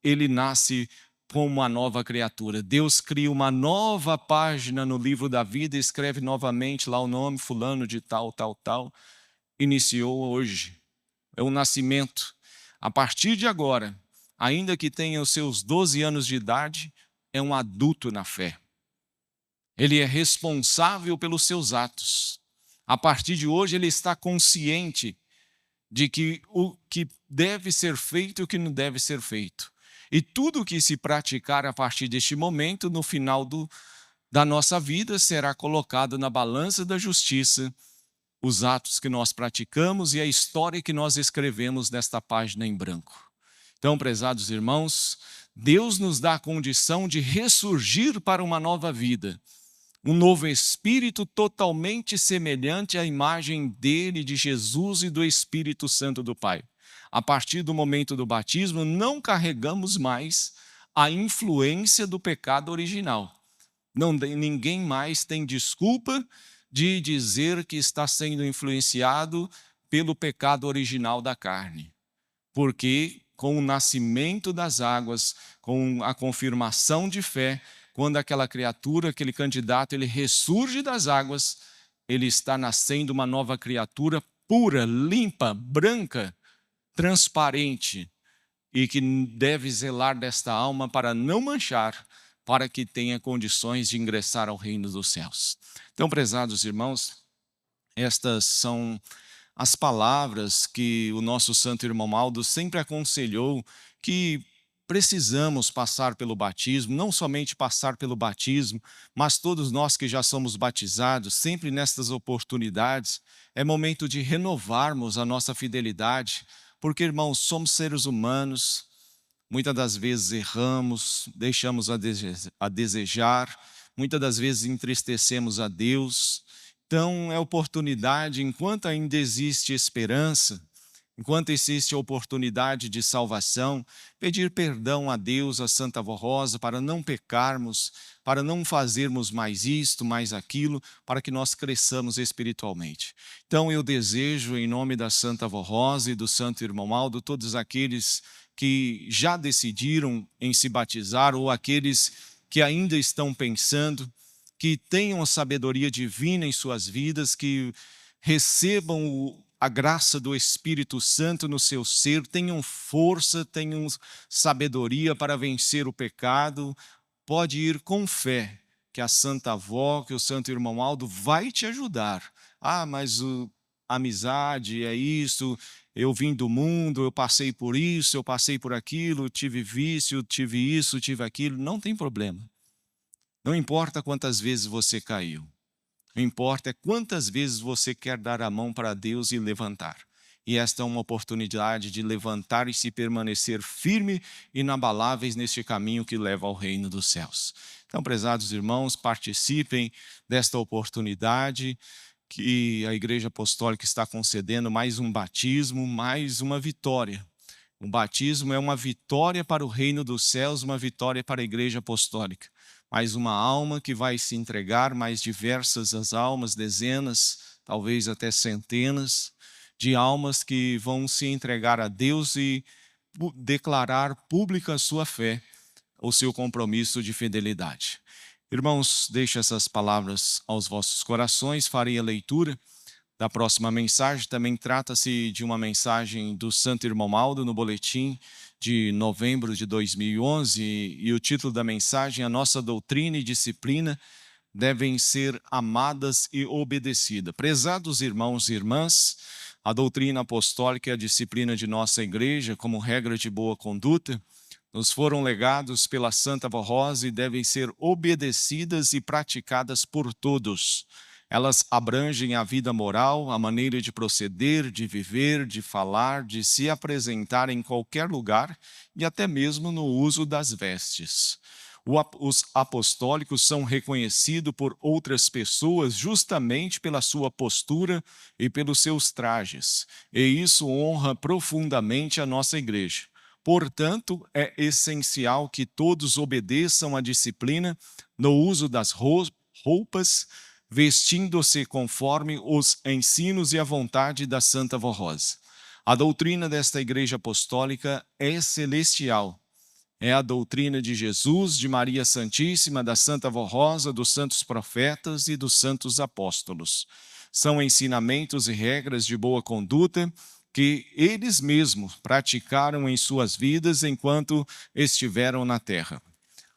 ele nasce como uma nova criatura. Deus cria uma nova página no livro da vida e escreve novamente lá o nome fulano de tal, tal, tal. Iniciou hoje. É o nascimento. A partir de agora, ainda que tenha os seus 12 anos de idade, é um adulto na fé. Ele é responsável pelos seus atos. A partir de hoje, ele está consciente de que o que deve ser feito e o que não deve ser feito. E tudo que se praticar a partir deste momento, no final da nossa vida, será colocado na balança da justiça, os atos que nós praticamos e a história que nós escrevemos nesta página em branco. Então, prezados irmãos, Deus nos dá a condição de ressurgir para uma nova vida, um novo espírito totalmente semelhante à imagem dele, de Jesus e do Espírito Santo do Pai. A partir do momento do batismo, não carregamos mais a influência do pecado original. Ninguém mais tem desculpa de dizer que está sendo influenciado pelo pecado original da carne. Porque com o nascimento das águas, com a confirmação de fé, quando aquela criatura, aquele candidato, ele ressurge das águas, ele está nascendo uma nova criatura pura, limpa, branca, transparente, e que deve zelar desta alma para não manchar, para que tenha condições de ingressar ao reino dos céus. Então, prezados irmãos, estas são as palavras que o nosso santo irmão Aldo sempre aconselhou, que precisamos passar pelo batismo, não somente passar pelo batismo, mas todos nós que já somos batizados, sempre nestas oportunidades, é momento de renovarmos a nossa fidelidade, porque, irmãos, somos seres humanos, muitas das vezes erramos, deixamos a desejar, muitas das vezes entristecemos a Deus. Então, é oportunidade, enquanto ainda existe esperança, enquanto existe a oportunidade de salvação, pedir perdão a Deus, a Santa Avó Rosa, para não pecarmos, para não fazermos mais isto, mais aquilo, para que nós cresçamos espiritualmente. Então, eu desejo, em nome da Santa Avó Rosa e do Santo Irmão Aldo, todos aqueles que já decidiram em se batizar ou aqueles que ainda estão pensando, que tenham a sabedoria divina em suas vidas, que recebam a graça do Espírito Santo no seu ser, tenham força, tenham sabedoria para vencer o pecado. Pode ir com fé, que a Santa Avó, que o Santo Irmão Aldo vai te ajudar. Mas a amizade é isso, eu vim do mundo, eu passei por isso, eu passei por aquilo, tive vício, tive isso, tive aquilo. Não tem problema. Não importa quantas vezes você caiu. Não importa quantas vezes você quer dar a mão para Deus e levantar. E esta é uma oportunidade de levantar e se permanecer firme e inabaláveis neste caminho que leva ao reino dos céus. Então, prezados irmãos, participem desta oportunidade que a Igreja Apostólica está concedendo, mais um batismo, mais uma vitória. O batismo é uma vitória para o reino dos céus, uma vitória para a Igreja Apostólica. Mais uma alma que vai se entregar, mais diversas as almas, dezenas, talvez até centenas de almas que vão se entregar a Deus e declarar pública a sua fé, o seu compromisso de fidelidade. Irmãos, deixo essas palavras aos vossos corações, farei a leitura da próxima mensagem. Também trata-se de uma mensagem do Santo Irmão Aldo no boletim de novembro de 2011, e o título da mensagem: a nossa doutrina e disciplina devem ser amadas e obedecidas. Prezados irmãos e irmãs, a doutrina apostólica e a disciplina de nossa igreja, como regra de boa conduta, nos foram legados pela Santa Avó Rosa e devem ser obedecidas e praticadas por todos. Elas abrangem a vida moral, a maneira de proceder, de viver, de falar, de se apresentar em qualquer lugar e até mesmo no uso das vestes. Os apostólicos são reconhecidos por outras pessoas justamente pela sua postura e pelos seus trajes, e isso honra profundamente a nossa igreja. Portanto, é essencial que todos obedeçam à disciplina no uso das roupas, vestindo-se conforme os ensinos e a vontade da Santa Vó Rosa. A doutrina desta Igreja Apostólica é celestial. É a doutrina de Jesus, de Maria Santíssima, da Santa Vó Rosa, dos santos profetas e dos santos apóstolos. São ensinamentos e regras de boa conduta que eles mesmos praticaram em suas vidas enquanto estiveram na terra.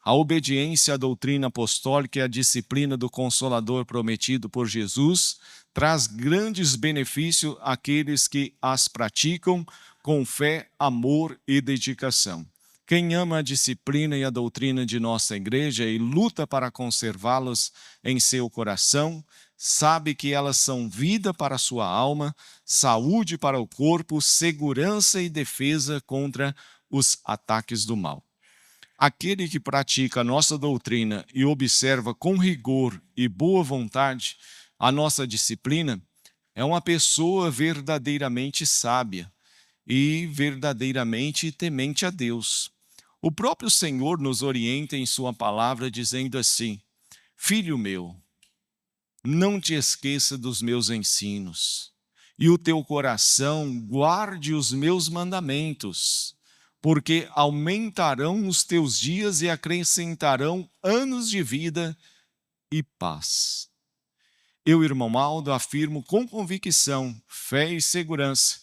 A obediência à doutrina apostólica e à disciplina do Consolador prometido por Jesus traz grandes benefícios àqueles que as praticam com fé, amor e dedicação. Quem ama a disciplina e a doutrina de nossa Igreja e luta para conservá-las em seu coração, sabe que elas são vida para a sua alma, saúde para o corpo, segurança e defesa contra os ataques do mal. Aquele que pratica a nossa doutrina e observa com rigor e boa vontade a nossa disciplina é uma pessoa verdadeiramente sábia e verdadeiramente temente a Deus. O próprio Senhor nos orienta em sua palavra dizendo assim: Filho meu, não te esqueça dos meus ensinos, e o teu coração guarde os meus mandamentos, porque aumentarão os teus dias e acrescentarão anos de vida e paz. Eu, irmão Aldo, afirmo com convicção, fé e segurança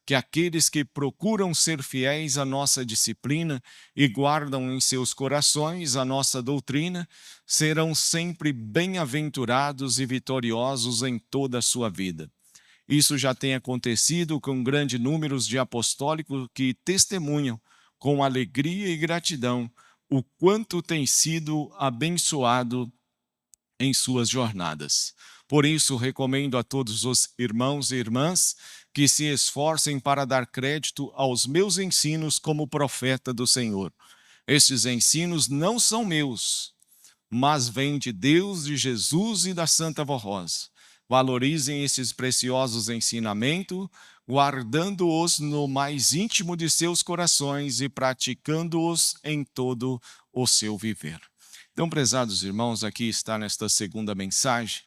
que aqueles que procuram ser fiéis à nossa disciplina e guardam em seus corações a nossa doutrina serão sempre bem-aventurados e vitoriosos em toda a sua vida. Isso já tem acontecido com grande número de apostólicos que testemunham com alegria e gratidão o quanto tem sido abençoado em suas jornadas. Por isso, recomendo a todos os irmãos e irmãs que se esforcem para dar crédito aos meus ensinos como profeta do Senhor. Estes ensinos não são meus, mas vêm de Deus, de Jesus e da Santa Vó Rosa. Valorizem esses preciosos ensinamentos, guardando-os no mais íntimo de seus corações e praticando-os em todo o seu viver. Então, prezados irmãos, aqui está nesta segunda mensagem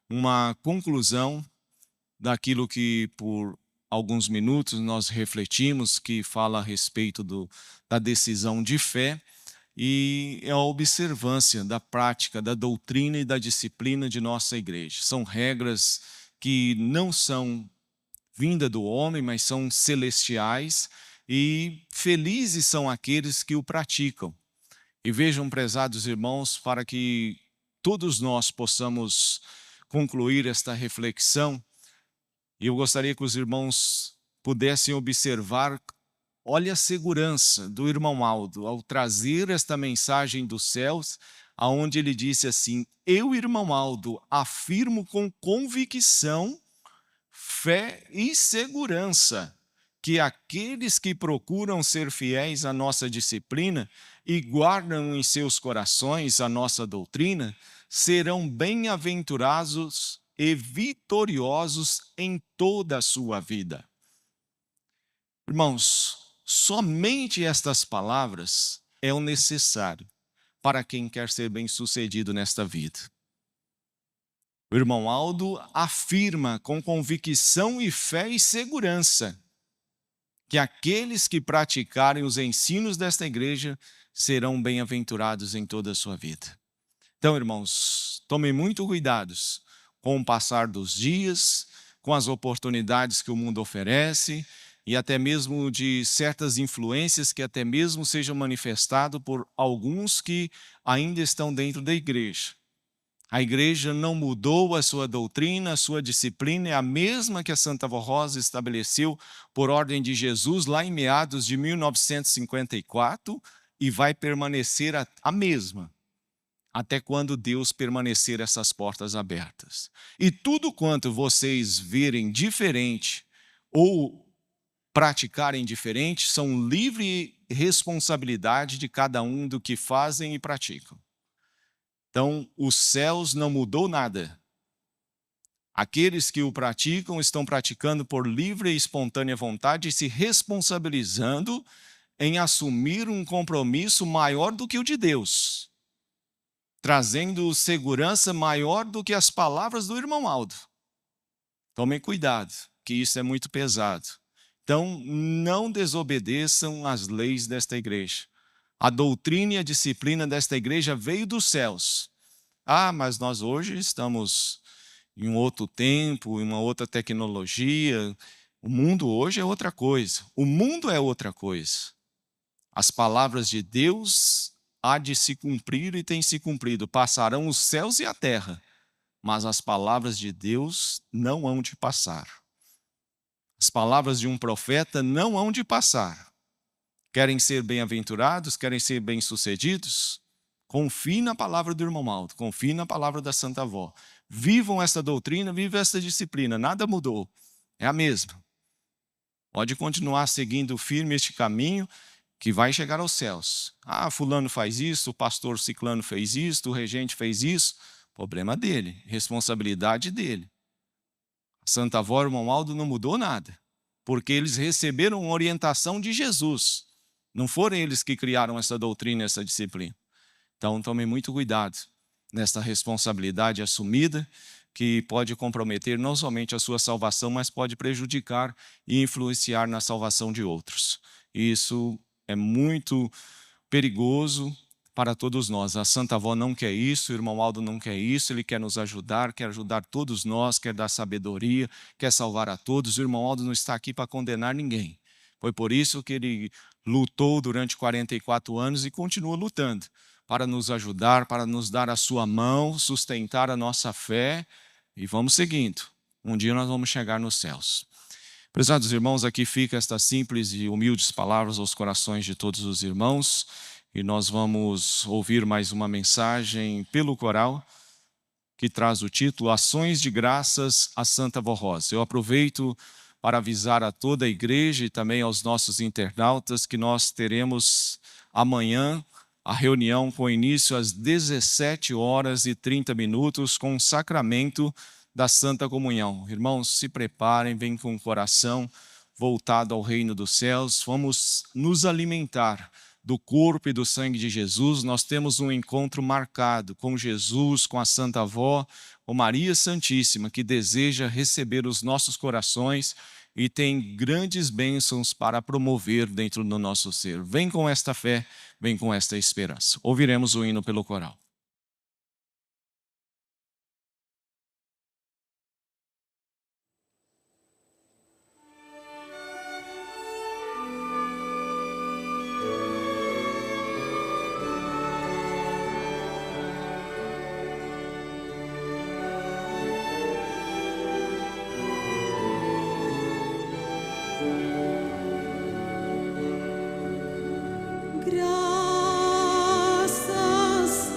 uma conclusão daquilo que por alguns minutos nós refletimos, que fala a respeito da decisão de fé e a observância da prática, da doutrina e da disciplina de nossa Igreja. São regras que não são vinda do homem, mas são celestiais, e felizes são aqueles que o praticam. E vejam, prezados irmãos, para que todos nós possamos concluir esta reflexão, eu gostaria que os irmãos pudessem observar, olha a segurança do irmão Aldo ao trazer esta mensagem dos céus, aonde ele disse assim: eu, irmão Aldo, afirmo com convicção, fé e segurança que aqueles que procuram ser fiéis à nossa disciplina e guardam em seus corações a nossa doutrina serão bem-aventurados e vitoriosos em toda a sua vida. Irmãos, somente estas palavras é o necessário para quem quer ser bem-sucedido nesta vida. O irmão Aldo afirma com convicção e fé e segurança que aqueles que praticarem os ensinos desta igreja serão bem-aventurados em toda a sua vida. Então, irmãos, tomem muito cuidado com o passar dos dias, com as oportunidades que o mundo oferece e até mesmo de certas influências que até mesmo sejam manifestadas por alguns que ainda estão dentro da igreja. A igreja não mudou a sua doutrina, a sua disciplina, é a mesma que a Santa Vó Rosa estabeleceu por ordem de Jesus lá em meados de 1954 e vai permanecer a mesma até quando Deus permanecer essas portas abertas. E tudo quanto vocês verem diferente ou praticarem diferente são livre responsabilidade de cada um do que fazem e praticam. Então, os céus não mudou nada. Aqueles que o praticam estão praticando por livre e espontânea vontade e se responsabilizando em assumir um compromisso maior do que o de Deus. trazendo segurança maior do que as palavras do irmão Aldo. Tomem cuidado, que isso é muito pesado. Então, não desobedeçam às leis desta igreja. A doutrina e a disciplina desta igreja veio dos céus. Ah, mas nós hoje estamos em um outro tempo, em uma outra tecnologia. O mundo hoje é outra coisa. O mundo é outra coisa. As palavras de Deus há de se cumprir e têm se cumprido. Passarão os céus e a terra, mas as palavras de Deus não hão de passar. As palavras de um profeta não hão de passar. Querem ser bem-aventurados? Querem ser bem-sucedidos? Confie na palavra do irmão Aldo, confie na palavra da Santa Avó. Vivam esta doutrina, vivam esta disciplina, nada mudou, é a mesma. Pode continuar seguindo firme este caminho que vai chegar aos céus. Ah, fulano faz isso, o pastor ciclano fez isso, o regente fez isso. Problema dele, responsabilidade dele. A Santa Avó e o irmão Aldo não mudou nada, porque eles receberam orientação de Jesus. Não foram eles que criaram essa doutrina, essa disciplina. Então, tomem muito cuidado nesta responsabilidade assumida, que pode comprometer não somente a sua salvação, mas pode prejudicar e influenciar na salvação de outros. Isso é muito perigoso para todos nós. A Santa Avó não quer isso, o irmão Aldo não quer isso, ele quer nos ajudar, quer ajudar todos nós, quer dar sabedoria, quer salvar a todos. O irmão Aldo não está aqui para condenar ninguém. Foi por isso que ele lutou durante 44 anos e continua lutando, para nos ajudar, para nos dar a sua mão, sustentar a nossa fé, e vamos seguindo. Um dia nós vamos chegar nos céus. Prezados irmãos, aqui fica estas simples e humildes palavras aos corações de todos os irmãos, e nós vamos ouvir mais uma mensagem pelo coral, que traz o título Ações de Graças à Santa Avó Rosa. Eu aproveito para avisar a toda a igreja e também aos nossos internautas que nós teremos amanhã a reunião com início às 17h30 com o sacramento da Santa Comunhão. Irmãos, se preparem, venham com o coração voltado ao reino dos céus. Vamos nos alimentar do corpo e do sangue de Jesus. Nós temos um encontro marcado com Jesus, com a Santa Avó, com Maria Santíssima, que deseja receber os nossos corações e tem grandes bênçãos para promover dentro do nosso ser. Vem com esta fé, vem com esta esperança. Ouviremos o hino pelo coral. Graças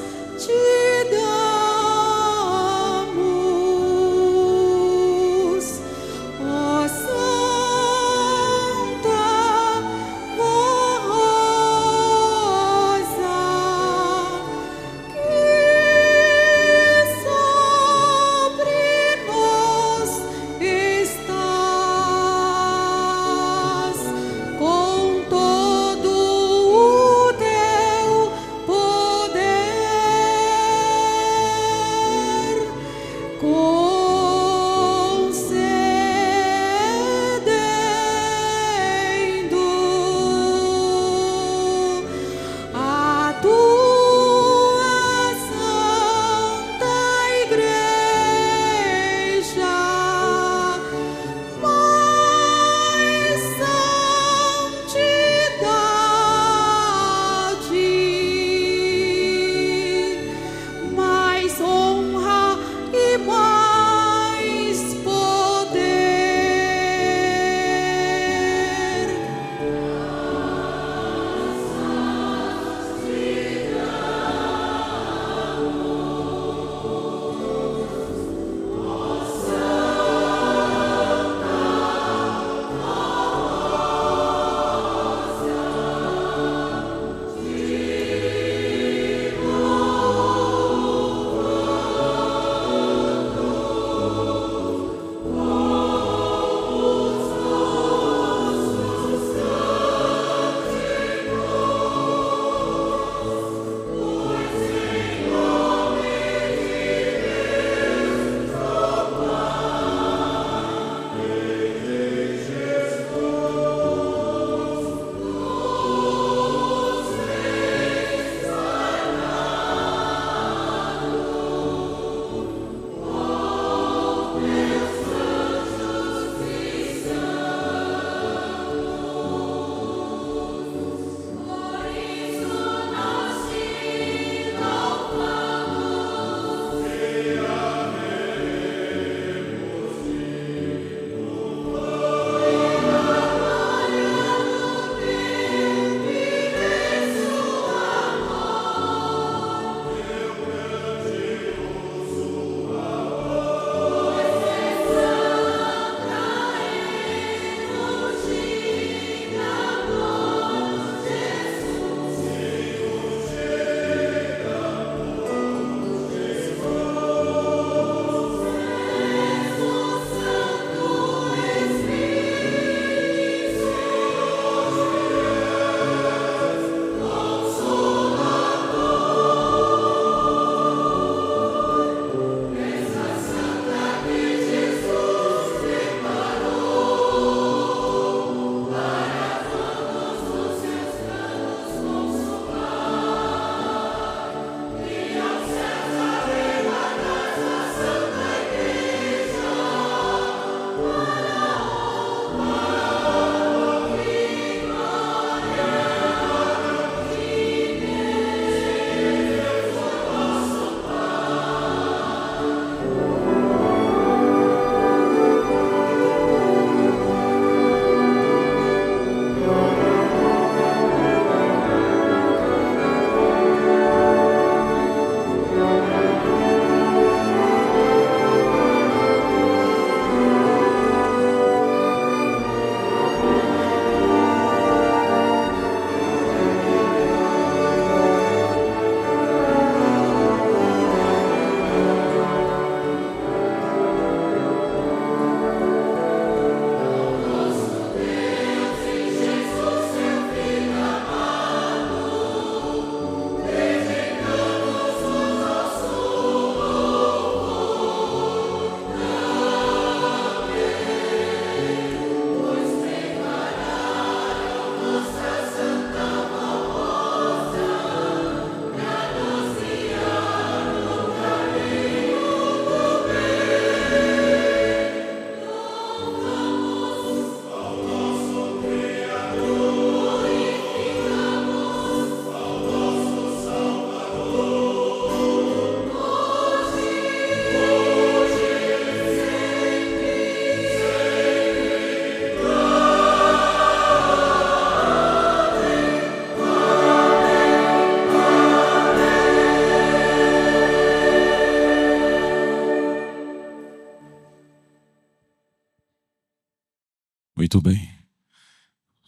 Muito bem.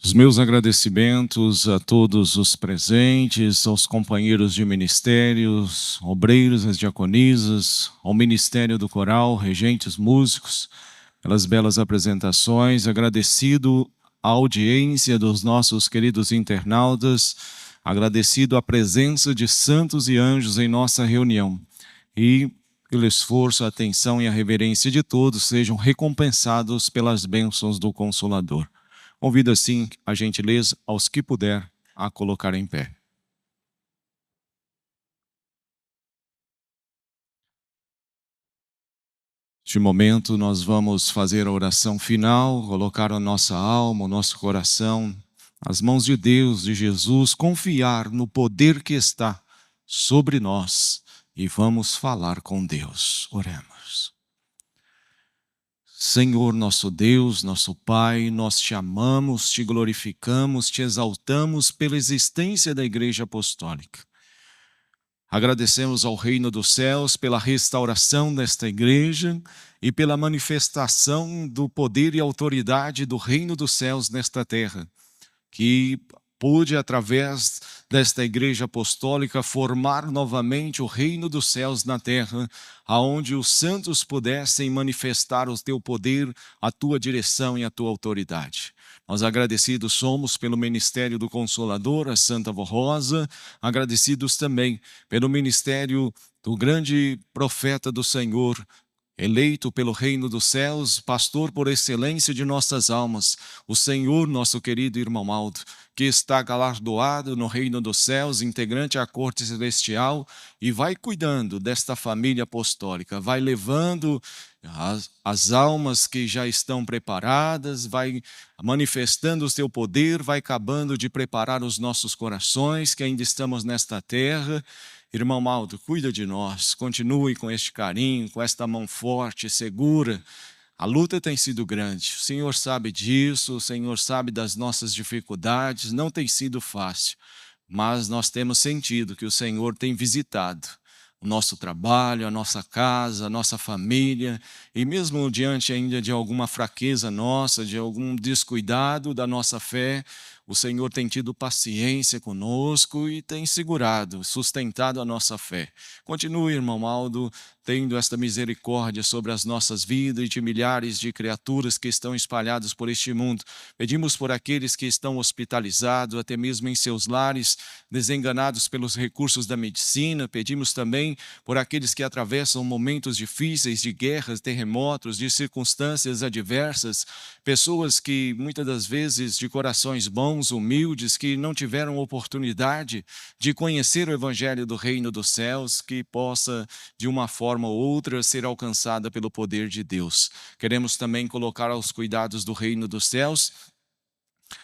Os meus agradecimentos a todos os presentes, aos companheiros de ministérios, obreiros, as diaconisas, ao Ministério do Coral, regentes, músicos, pelas belas apresentações. Agradecido a audiência dos nossos queridos internautas, agradecido a presença de santos e anjos em nossa reunião. E pelo esforço, a atenção e a reverência de todos sejam recompensados pelas bênçãos do Consolador. Convido assim a gentileza aos que puder a colocar em pé. Neste momento nós vamos fazer a oração final, colocar a nossa alma, o nosso coração nas mãos de Deus, de Jesus, confiar no poder que está sobre nós e vamos falar com Deus. Oremos. Senhor, nosso Deus, nosso Pai, nós te amamos, te glorificamos, te exaltamos pela existência da Igreja Apostólica. Agradecemos ao Reino dos Céus pela restauração desta Igreja e pela manifestação do poder e autoridade do Reino dos Céus nesta terra, que pôde, através desta Igreja Apostólica, formar novamente o Reino dos Céus na terra, aonde os santos pudessem manifestar o teu poder, a tua direção e a tua autoridade. Nós agradecidos somos pelo ministério do Consolador, a Santa Avó Rosa, agradecidos também pelo ministério do grande profeta do Senhor, eleito pelo Reino dos Céus, pastor por excelência de nossas almas, o Senhor, nosso querido irmão Aldo, que está galardoado no Reino dos Céus, integrante à corte celestial, e vai cuidando desta família apostólica, vai levando as almas que já estão preparadas, vai manifestando o seu poder, vai acabando de preparar os nossos corações, que ainda estamos nesta terra. Irmão Aldo, cuida de nós, continue com este carinho, com esta mão forte, segura. A luta tem sido grande, o Senhor sabe disso, o Senhor sabe das nossas dificuldades, não tem sido fácil, mas nós temos sentido que o Senhor tem visitado o nosso trabalho, a nossa casa, a nossa família, e mesmo diante ainda de alguma fraqueza nossa, de algum descuidado da nossa fé, o Senhor tem tido paciência conosco e tem segurado, sustentado a nossa fé. Continue, irmão Aldo, tendo esta misericórdia sobre as nossas vidas e de milhares de criaturas que estão espalhadas por este mundo. Pedimos por aqueles que estão hospitalizados, até mesmo em seus lares, desenganados pelos recursos da medicina. Pedimos também por aqueles que atravessam momentos difíceis de guerras, terremotos, de circunstâncias adversas, pessoas que muitas das vezes de corações bons, humildes, que não tiveram oportunidade de conhecer o Evangelho do Reino dos Céus, que possa de uma forma ou outra ser alcançada pelo poder de Deus. Queremos também colocar aos cuidados do Reino dos Céus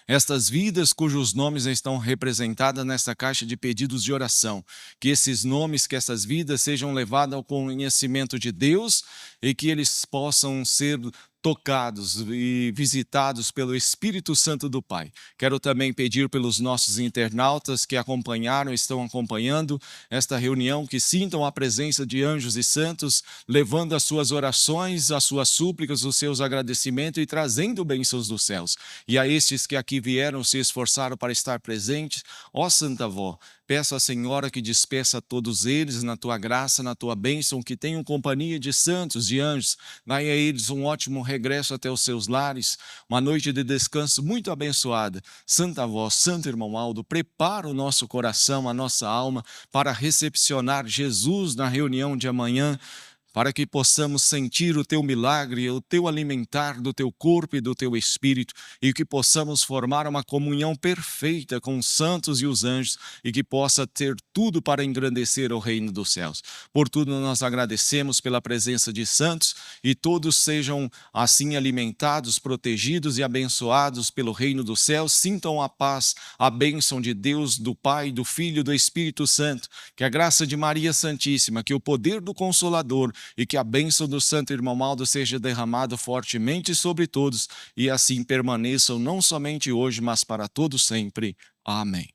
estas vidas cujos nomes estão representados nessa caixa de pedidos de oração. Que esses nomes, que essas vidas sejam levadas ao conhecimento de Deus e que eles possam ser tocados e visitados pelo Espírito Santo do Pai. Quero também pedir pelos nossos internautas que acompanharam, estão acompanhando esta reunião, que sintam a presença de anjos e santos, levando as suas orações, as suas súplicas, os seus agradecimentos e trazendo bênçãos dos céus. E a estes que aqui vieram, se esforçaram para estar presentes, ó Santa Avó, peço à Senhora que despeça todos eles na tua graça, na tua bênção, que tenham companhia de santos, de anjos, dai a eles um ótimo regresso até os seus lares, uma noite de descanso muito abençoada. Santa Avó, Santo Irmão Aldo, prepara o nosso coração, a nossa alma, para recepcionar Jesus na reunião de amanhã, para que possamos sentir o teu milagre, o teu alimentar do teu corpo e do teu espírito, e que possamos formar uma comunhão perfeita com os santos e os anjos, e que possa ter tudo para engrandecer o reino dos céus. Por tudo nós agradecemos pela presença de santos, e todos sejam assim alimentados, protegidos e abençoados pelo reino dos céus. Sintam a paz, a bênção de Deus, do Pai, do Filho e do Espírito Santo. Que a graça de Maria Santíssima, que o poder do Consolador e que a bênção do Santo Irmão Aldo seja derramada fortemente sobre todos e assim permaneçam não somente hoje, mas para todos sempre. Amém.